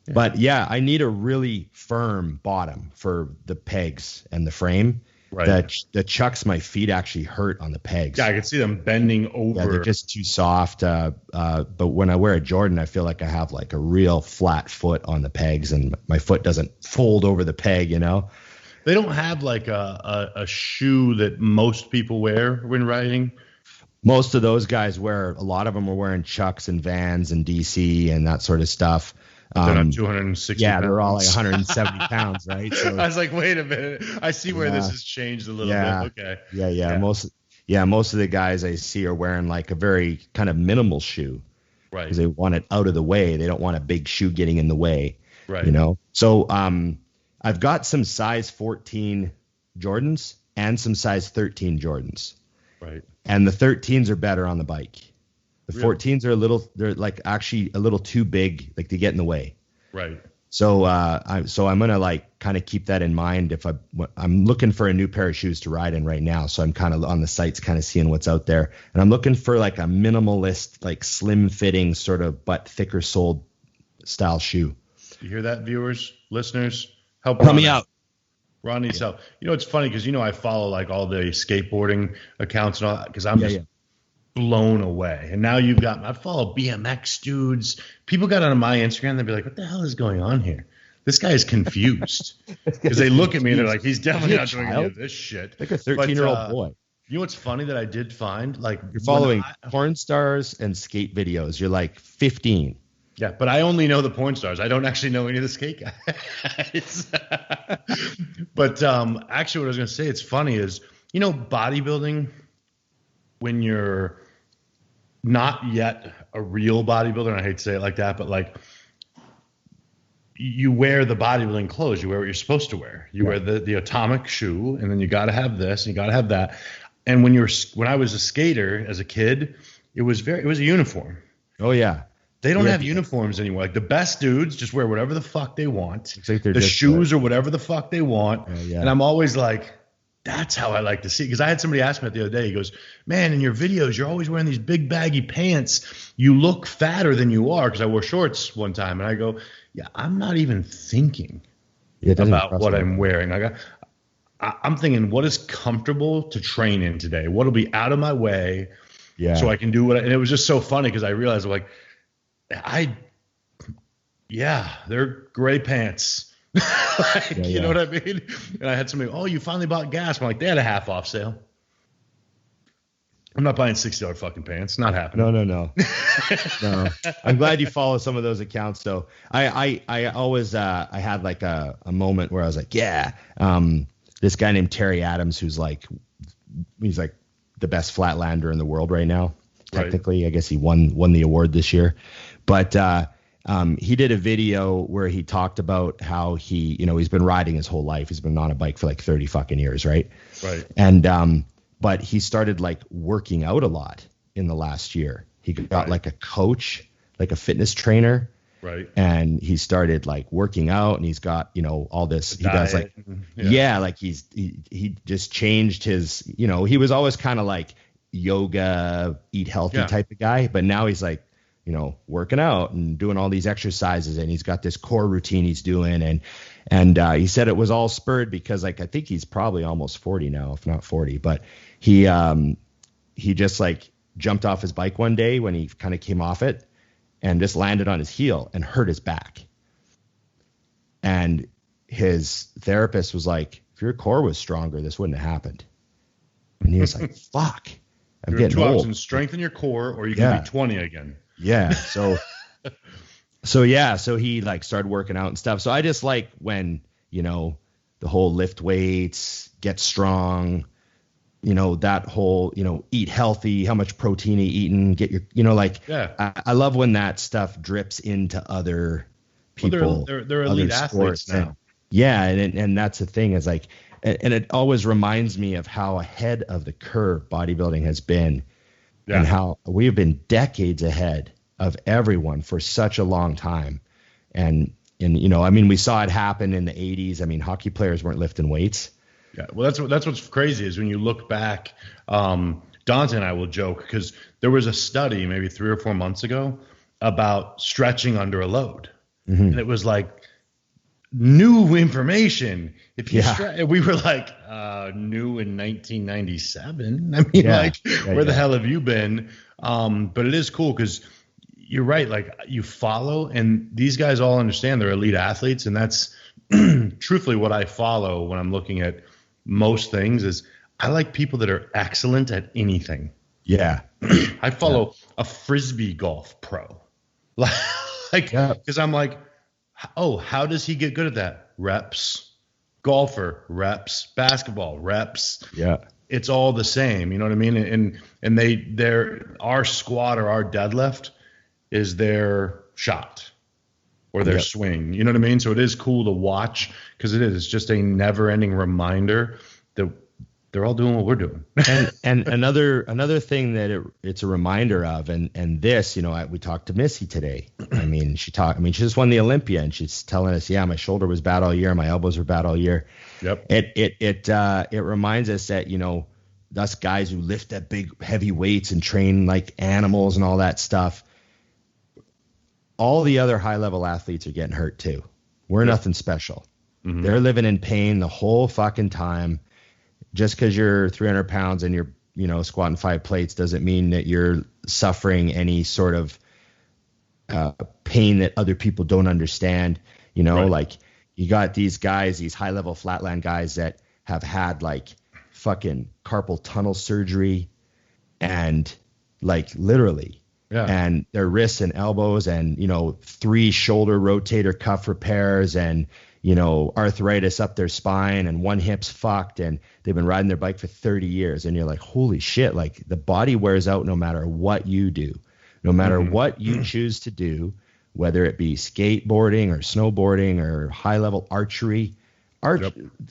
Yeah. But yeah, I need a really firm bottom for the pegs and the frame. Right. The chucks, my feet actually hurt on the pegs. Yeah, I can see them bending over. Yeah, they're just too soft. But when I wear a Jordan, I feel like I have like a real flat foot on the pegs, and my foot doesn't fold over the peg, you know? They don't have like a shoe that most people wear when riding. Most of those guys a lot of them are wearing Chucks and Vans and DC and that sort of stuff. They're not 260 Yeah, pounds. they're all like 170 pounds, right? So, I was like, wait a minute. I see where this has changed a little bit. Okay. Yeah. Most of the guys I see are wearing like a very kind of minimal shoe. Right. Because they want it out of the way. They don't want a big shoe getting in the way. Right. You know? So I've got some size 14 Jordans and some size 13 Jordans. Right. And the 13s are better on the bike. The Really? 14s are they're like actually a little too big, like they get in the way. Right. So I'm gonna like kind of keep that in mind if I'm looking for a new pair of shoes to ride in right now. So I'm kind of on the sites, kind of seeing what's out there, and I'm looking for like a minimalist, like slim fitting, sort of but thicker soled style shoe. You hear that, viewers, listeners? Help me out. Ron needs help. You know, it's funny because I follow like all the skateboarding accounts and all that because I'm just blown away. And now I follow BMX dudes. People got onto my Instagram. They'd be like, what the hell is going on here? This guy is confused because they look at me and they're like, he's definitely not doing any of this shit. Like a 13-year-old boy. You know what's funny that I did find? Like you're following porn stars and skate videos. You're like 15. Yeah, but I only know the porn stars. I don't actually know any of the skate guys. But actually what I was going to say, it's funny is, bodybuilding, when you're not yet a real bodybuilder, and I hate to say it like that, but like you wear the bodybuilding clothes. You wear what you're supposed to wear. You wear the atomic shoe, and then you got to have this, and you got to have that. And when I was a skater as a kid, it was a uniform. Oh, yeah. They don't have uniforms anymore. Like the best dudes just wear whatever the fuck they want. Like the shoes or whatever the fuck they want. Yeah. And I'm always like, that's how I like to see it. Because I had somebody ask me the other day. He goes, man, in your videos, you're always wearing these big baggy pants. You look fatter than you are. Because I wore shorts one time. And I go, yeah, I'm not even thinking about what I'm wearing. I'm thinking, what is comfortable to train in today? What'll be out of my way so I can do and it was just so funny because I realized like, they're gray pants. You know what I mean? And I had somebody, you finally bought gas. I'm like, they had a half off sale. I'm not buying $60 fucking pants. Not happening. No. No. I'm glad you follow some of those accounts though. I always I had like a moment where I was like, this guy named Terry Adams, he's like the best flatlander in the world right now. Technically, right. I guess he won the award this year. But he did a video where he talked about how he's been riding his whole life. He's been on a bike for like 30 fucking years, right? Right. And but he started like working out a lot in the last year. He got like a coach, like a fitness trainer. Right. And he started like working out, and he's got all this. He does like like he just changed his. He was always kind of like yoga, eat healthy type of guy, but now he's like working out and doing all these exercises, and he's got this core routine he's doing, and he said it was all spurred because like I think he's probably almost 40 now, if not 40, but he just like jumped off his bike one day when he kind of came off it and just landed on his heel and hurt his back. And his therapist was like, if your core was stronger, this wouldn't have happened. And he was like, fuck, I'm getting old. 2 options: strengthen your core, or you can be 20 again. Yeah. So he like started working out and stuff. So I just like when, the whole lift weights, get strong, that whole, eat healthy, how much protein you eating, get your, I love when that stuff drips into other people. Well, they're elite athletes now. And that's the thing is like, and it always reminds me of how ahead of the curve bodybuilding has been. Yeah. And how we have been decades ahead of everyone for such a long time. And we saw it happen in the 80s. Hockey players weren't lifting weights. Yeah, well, that's what's crazy is when you look back, Dante and I will joke because there was a study maybe 3 or 4 months ago about stretching under a load. Mm-hmm. And it was like new information. If you we were like new in 1997. I mean, where the hell have you been? But it is cool because you're right. Like you follow, and these guys all understand they're elite athletes, and that's truthfully what I follow when I'm looking at most things. Is I like people that are excellent at anything. Yeah, I follow a frisbee golf pro, because I'm like, oh, how does he get good at that? Reps. Golfer, reps. Basketball, reps. Yeah. It's all the same. You know what I mean? And our squat or our deadlift is their shot or their swing. You know what I mean? So it is cool to watch because it's just a never ending reminder that they're all doing what we're doing. and another thing that it's a reminder of, and this, we talked to Missy today. I mean, she just won the Olympia, and she's telling us, my shoulder was bad all year, my elbows were bad all year. Yep. It reminds us that, us guys who lift that big heavy weights and train like animals and all that stuff, all the other high level athletes are getting hurt too. We're nothing special. Mm-hmm. They're living in pain the whole fucking time. Just because you're 300 pounds and you're, squatting 5 plates doesn't mean that you're suffering any sort of pain that other people don't understand. Like you got these guys, these high level flatland guys that have had like fucking carpal tunnel surgery and like literally, and their wrists and elbows and, 3 shoulder rotator cuff repairs and, arthritis up their spine and 1 hip's fucked and they've been riding their bike for 30 years. And you're like, holy shit, like the body wears out no matter what you do, no matter what you choose to do, whether it be skateboarding or snowboarding or high level archery.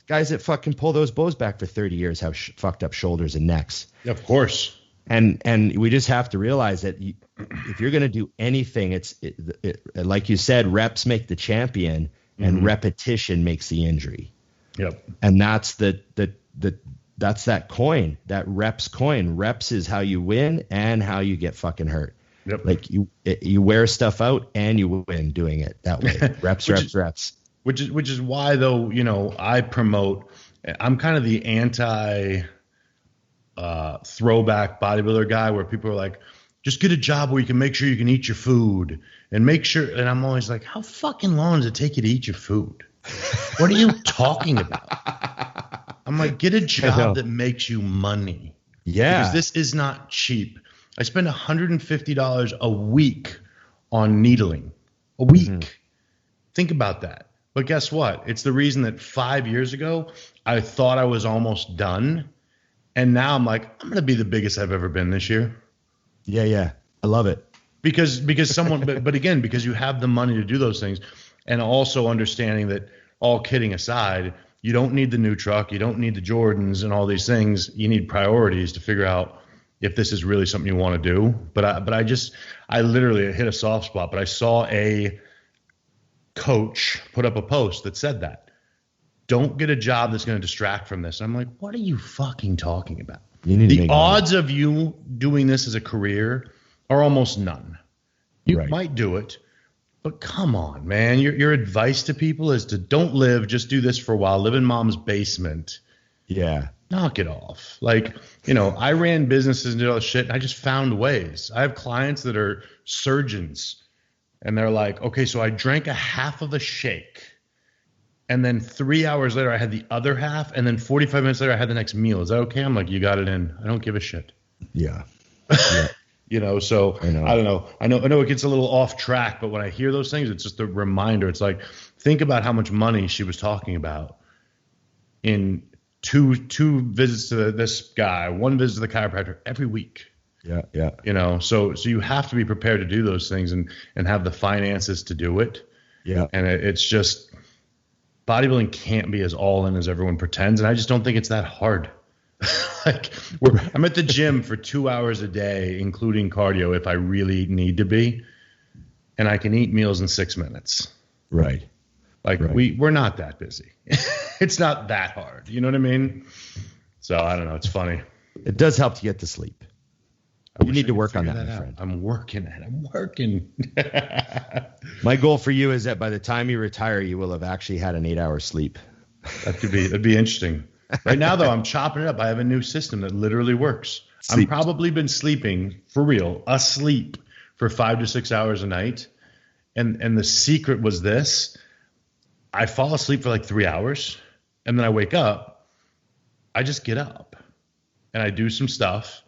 Guys that fucking pull those bows back for 30 years have fucked up shoulders and necks. Yeah, of course. And we just have to realize that if you're going to do anything, it's like you said, reps make the champion. And repetition makes the injury. Yep. And that's that's that coin, that reps coin. Reps is how you win and how you get fucking hurt. Yep. Like you wear stuff out and you win doing it that way. Reps. Which is why though, I promote. I'm kind of the anti throwback bodybuilder guy where people are like, just get a job where you can make sure you can eat your food and make sure. And I'm always like, how fucking long does it take you to eat your food? What are you talking about? I'm like, get a job that makes you money. Yeah. Because this is not cheap. I spend $150 a week on needling. A week. Think about that. But guess what? It's the reason that 5 years ago, I thought I was almost done. And now I'm like, I'm going to be the biggest I've ever been this year. Yeah. I love it. Because someone, but again, because you have the money to do those things, and also understanding that, all kidding aside, you don't need the new truck, you don't need the Jordans and all these things. You need priorities to figure out if this is really something you want to do. But I literally hit a soft spot. But I saw a coach put up a post that said that. Don't get a job that's going to distract from this. I'm like, what are you fucking talking about? The odds of you doing this as a career are almost none. You might do it, but come on, man. Your advice to people is to don't live, just do this for a while. Live in mom's basement. Yeah. Knock it off. Like, I ran businesses and did all this shit, and I just found ways. I have clients that are surgeons, and they're like, okay, so I drank a half of a shake, and then 3 hours later I had the other half, and then 45 minutes later I had the next meal. Is that okay? I'm like, you got it in. I don't give a shit. Yeah. So I don't know. I know it gets a little off track, but when I hear those things, it's just a reminder. It's like, think about how much money she was talking about in two visits to this guy, 1 visit to the chiropractor every week. Yeah. So you have to be prepared to do those things and have the finances to do it. Yeah. And it's just, bodybuilding can't be as all in as everyone pretends. And I just don't think it's that hard. I'm at the gym for 2 hours a day, including cardio, if I really need to be, and I can eat meals in 6 minutes. Right. We're not that busy. It's not that hard. You know what I mean? So I don't know. It's funny. It does help to get to sleep. You need to work on that, my friend. I'm working. My goal for you is that by the time you retire, you will have actually had an 8-hour sleep. That'd be interesting. Right now, though, I'm chopping it up. I have a new system that literally works. I've probably been sleeping, for real, asleep for 5 to 6 hours a night. And the secret was this. I fall asleep for like 3 hours, and then I wake up. I just get up, and I do some stuff.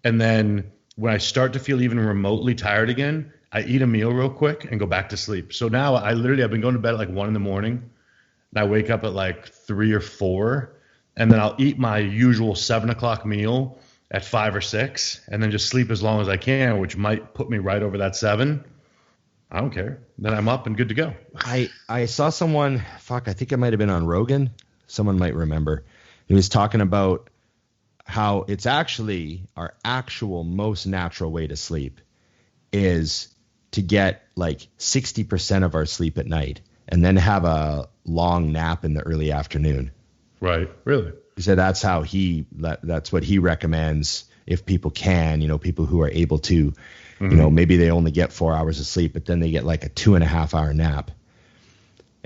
And then when I start to feel even remotely tired again, I eat a meal real quick and go back to sleep. So now I've been going to bed at like 1 a.m. and I wake up at like 3 or 4, and then I'll eat my usual 7 o'clock meal at 5 or 6, and then just sleep as long as I can, which might put me right over that 7. I don't care. Then I'm up and good to go. I saw someone, I think it might have been on Rogan. Someone might remember. He was talking about how it's actually our actual most natural way to sleep is to get like 60% of our sleep at night and then have a long nap in the early afternoon. Right. Really? He said that's what he recommends if people can, people who are able to, maybe they only get 4 hours of sleep, but then they get like a 2.5 hour nap.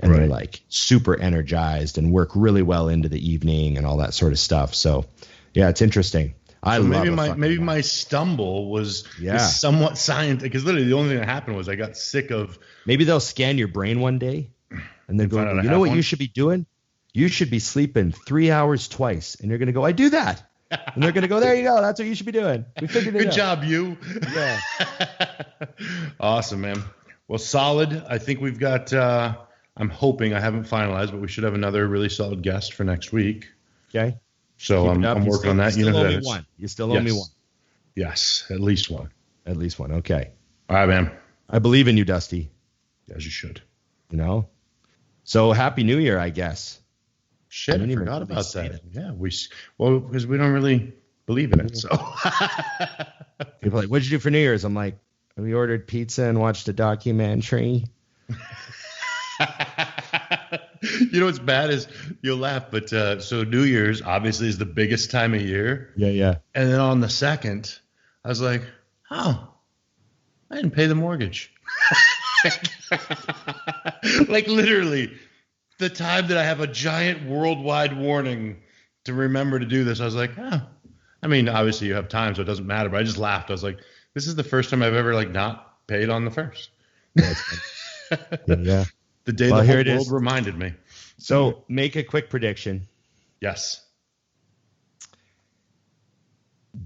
And they're like super energized and work really well into the evening and all that sort of stuff. So yeah, it's interesting. Maybe my stumble was somewhat scientific, because literally the only thing that happened was I got sick of. Maybe they'll scan your brain one day and then go, you know what you should be doing? You should be sleeping 3 hours twice. And you're going to go, I do that. And they're going to go, there you go. That's what you should be doing. We figured it out. Good job, you. Yeah. Awesome, man. Well, solid. I think we've got, I'm hoping, I haven't finalized, but we should have another really solid guest for next week. Okay. So I'm working on that. You still owe me one. You still owe me one. Yes, at least one. At least one. Okay. All right, man. I believe in you, Dusty. As you should. So Happy New Year, I guess. Shit, I forgot about that. Yeah, because we don't really believe in it. So people are like, what'd you do for New Year's? I'm like, we ordered pizza and watched a documentary. You know what's bad is you'll laugh, but so New Year's obviously is the biggest time of year. Yeah. And then on the 2nd, I was like, oh, I didn't pay the mortgage. Like literally the time that I have a giant worldwide warning to remember to do this, I was like, oh. I mean, obviously you have time, so it doesn't matter, but I just laughed. I was like, this is the first time I've ever not paid on the 1st. Yeah. The day the whole world reminded me. So make a quick prediction. Yes.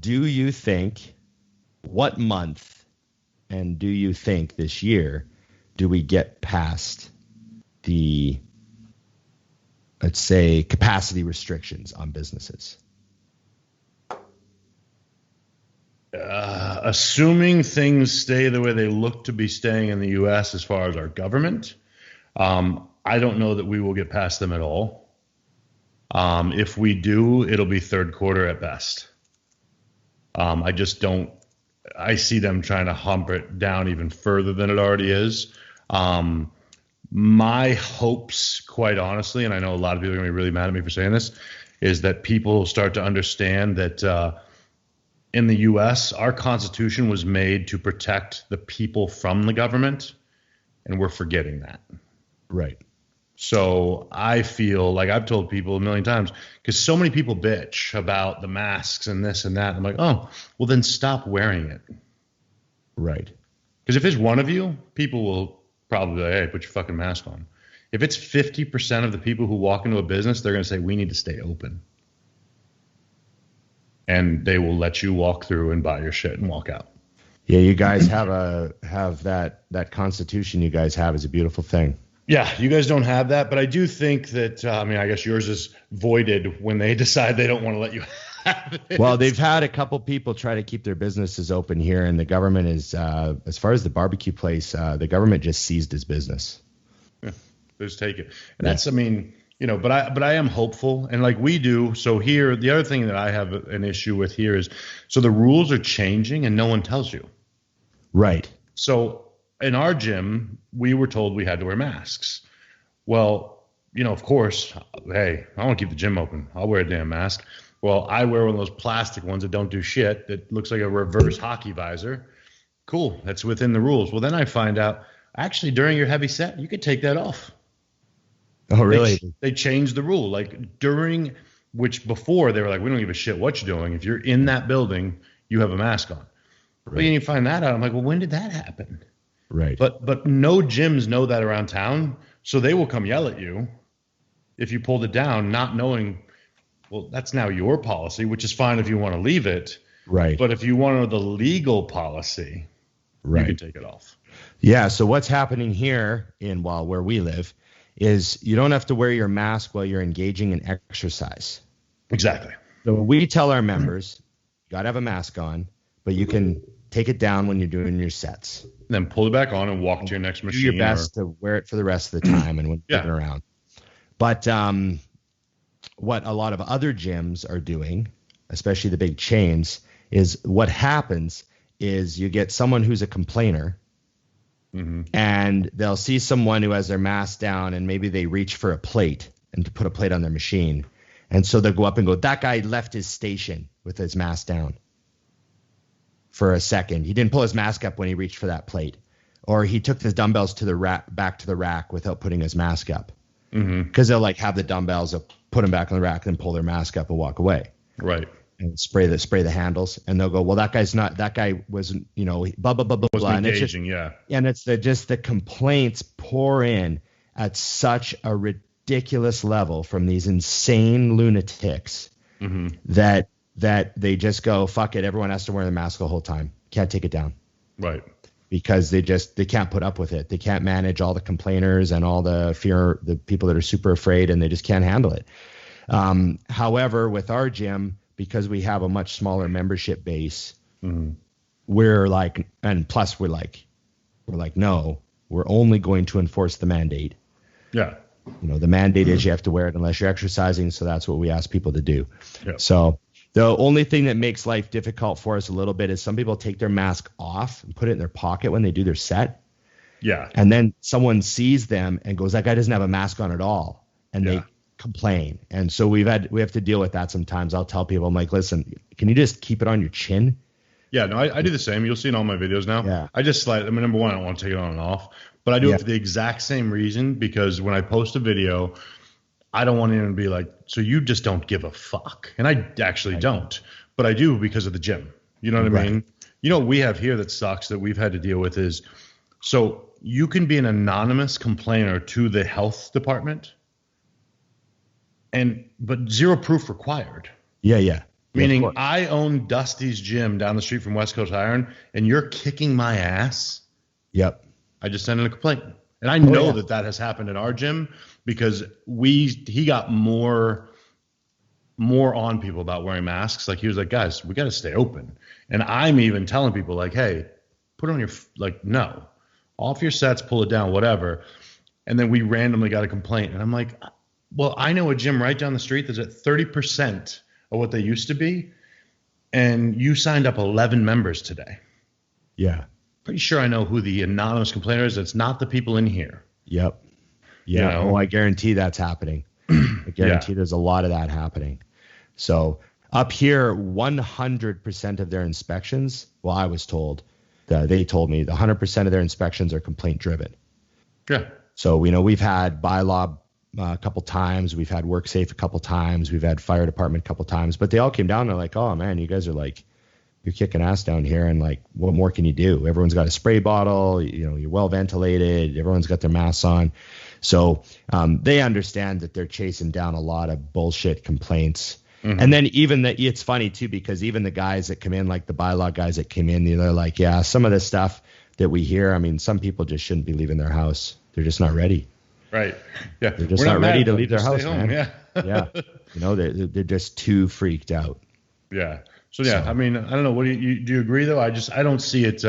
Do you think, what month, and do you think this year, do we get past the, let's say, capacity restrictions on businesses? Assuming things stay the way they look to be staying in the U.S. as far as our government, I don't know that we will get past them at all. If we do, it'll be third quarter at best. I just don't. I see them trying to hump it down even further than it already is. My hopes, quite honestly, and I know a lot of people are going to be really mad at me for saying this, is that people start to understand that in the U.S., our Constitution was made to protect the people from the government, and we're forgetting that. Right. So I feel like I've told people a million times, because so many people bitch about the masks and this and that. I'm like, oh, well, then stop wearing it. Right. Because if it's one of you, people will probably be like, hey, put your fucking mask on. If it's 50% of the people who walk into a business, they're going to say, we need to stay open. And they will let you walk through and buy your shit and walk out. Yeah, you guys have that Constitution you guys have is a beautiful thing. Yeah, you guys don't have that, but I do think that, I guess yours is voided when they decide they don't want to let you have it. Well, they've had a couple people try to keep their businesses open here, and the government is, as far as the barbecue place, the government just seized his business. Yeah, just take it. And that's, but I am hopeful, and like we do. So here, the other thing that I have an issue with here is, so the rules are changing and no one tells you. Right. So in our gym, we were told we had to wear masks. Well, of course, hey, I want to keep the gym open. I'll wear a damn mask. Well, I wear one of those plastic ones that don't do shit, that looks like a reverse hockey visor. Cool. That's within the rules. Well, then I find out, actually, during your heavy set, you could take that off. Oh, really? They changed the rule. Like during, which before they were like, we don't give a shit what you're doing. If you're in that building, you have a mask on. Right. But you find that out. I'm like, well, when did that happen? Right. But no gyms know that around town. So they will come yell at you if you pulled it down, not knowing, well, that's now your policy, which is fine if you want to leave it. Right. But if you want to know the legal policy, you can take it off. Yeah. So what's happening here where we live is you don't have to wear your mask while you're engaging in exercise. Exactly. So we tell our members, you got to have a mask on, but you can take it down when you're doing your sets. And then pull it back on and walk to your next machine. Do your best to wear it for the rest of the time and when you're moving around. But what a lot of other gyms are doing, especially the big chains, is what happens is you get someone who's a complainer, and they'll see someone who has their mask down, and maybe they reach for a plate and to put a plate on their machine. And so they'll go up and go, that guy left his station with his mask down for a second. He didn't pull his mask up when he reached for that plate. Or he took the dumbbells to the back to the rack without putting his mask up. Because they'll like have the dumbbells, they'll put them back on the rack and pull their mask up and walk away. Right. And spray the handles, and they'll go, well, that guy wasn't, blah, blah, blah, blah, blah. And engaging, and it's just the complaints pour in at such a ridiculous level from these insane lunatics that they just go, fuck it, everyone has to wear the mask the whole time. Can't take it down. Right. Because they can't put up with it. They can't manage all the complainers and all the people that are super afraid, and they just can't handle it. However, with our gym, because we have a much smaller membership base, we're like, and plus we're like, no, we're only going to enforce the mandate. Yeah. The mandate is you have to wear it unless you're exercising. So that's what we ask people to do. Yeah. So the only thing that makes life difficult for us a little bit is some people take their mask off and put it in their pocket when they do their set. Yeah. And then someone sees them and goes, that guy doesn't have a mask on at all. And they complain. And so we have to deal with that sometimes. I'll tell people, I'm like, listen, can you just keep it on your chin? Yeah, no, I do the same. You'll see in all my videos now. Yeah. I just number one, I don't want to take it on and off, but I do it for the exact same reason, because when I post a video, I don't want anyone to be like, so you just don't give a fuck. And I actually don't, but I do because of the gym. You know what I mean? What we have here that sucks that we've had to deal with is, so you can be an anonymous complainer to the health department, but zero proof required. Yeah. Meaning I own Dusty's gym down the street from West Coast Iron, and you're kicking my ass. Yep. I just sent in a complaint. And I know that has happened at our gym, because he got more on people about wearing masks. Like, he was like, guys, we got to stay open. And I'm even telling people, like, hey, put it on your, no, off your sets, pull it down, whatever. And then we randomly got a complaint. And I'm like, well, I know a gym right down the street that's at 30% of what they used to be, and you signed up 11 members today. Yeah. Pretty sure I know who the anonymous complainer is. It's not the people in here. Yep. Yeah. Oh, I guarantee that's happening. I guarantee there's a lot of that happening. So up here, 100% of their inspections, well, I was told, they told me 100% of their inspections are complaint driven. Yeah. So, we've had bylaw a couple times, we've had WorkSafe a couple times, we've had fire department a couple times, but they all came down and they're like, oh man, you guys are like, you're kicking ass down here, and like, what more can you do? Everyone's got a spray bottle, you're well ventilated, everyone's got their masks on. So they understand that they're chasing down a lot of bullshit complaints. And then it's funny too, because even the guys that come in, like the bylaw guys that came in, they're like, yeah, some of the stuff that we hear, some people just shouldn't be leaving their house. They're just not ready. Right. Yeah. They're just not ready to leave their house, man. Yeah. Yeah. They're just too freaked out. Yeah. So yeah, I don't know. What do you agree though? I don't see it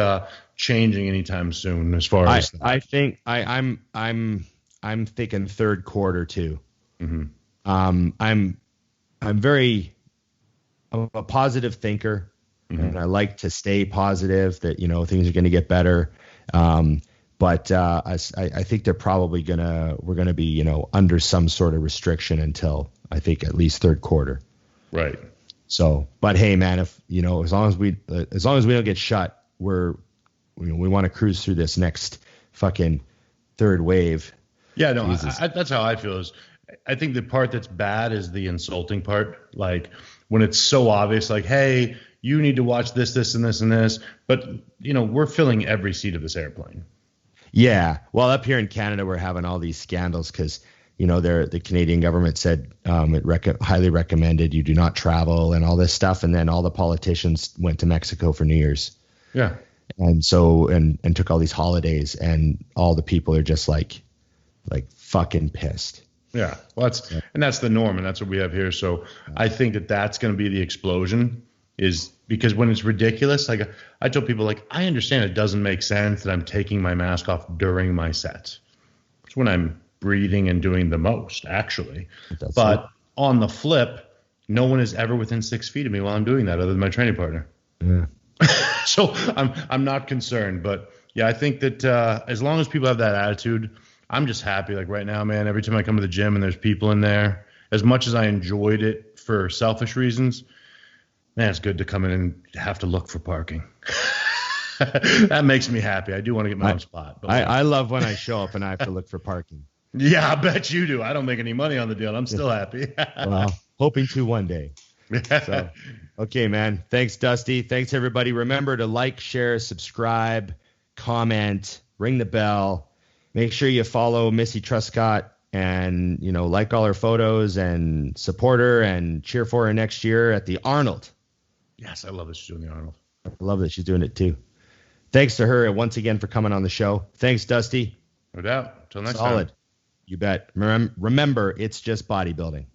changing anytime soon as far as I think I'm thinking third quarter too. I'm a positive thinker, and I like to stay positive that things are going to get better. But I think they're probably we're gonna be under some sort of restriction until I think at least third quarter. Right. So, but hey, man, if as long as we don't get shut, we want to cruise through this next fucking third wave. Yeah, no, that's how I feel. I think the part that's bad is the insulting part. Like when it's so obvious, like, hey, you need to watch this, this, and this, and this. But, we're filling every seat of this airplane. Yeah. Well, up here in Canada, we're having all these scandals because, the Canadian government said it highly recommended you do not travel and all this stuff. And then all the politicians went to Mexico for New Year's. Yeah. And so and took all these holidays, and all the people are just like fucking pissed. Yeah. Well, that's the norm, and that's what we have here. So I think that's going to be the explosion, is because when it's ridiculous, like I told people, like, I understand it doesn't make sense that I'm taking my mask off during my sets. It's when I'm breathing and doing the most, actually. But on the flip, no one is ever within 6 feet of me while I'm doing that, other than my training partner. Yeah. So I'm not concerned. But yeah, I think that as long as people have that attitude, I'm just happy. Like right now, man, every time I come to the gym and there's people in there, as much as I enjoyed it for selfish reasons, man, it's good to come in and have to look for parking. That makes me happy. I do want to get my own spot. But I love when I show up and I have to look for parking. Yeah, I bet you do. I don't make any money on the deal. I'm still happy. Well, hoping to one day. So, okay, man. Thanks, Dusty. Thanks, everybody. Remember to like, share, subscribe, comment, ring the bell. Make sure you follow Missy Truscott and, like all her photos and support her and cheer for her next year at the Arnold. Yes, I love that she's doing the Arnold. I love that she's doing it too. Thanks to her once again for coming on the show. Thanks, Dusty. No doubt. Until next Solid. time. You bet. Remember, it's just bodybuilding.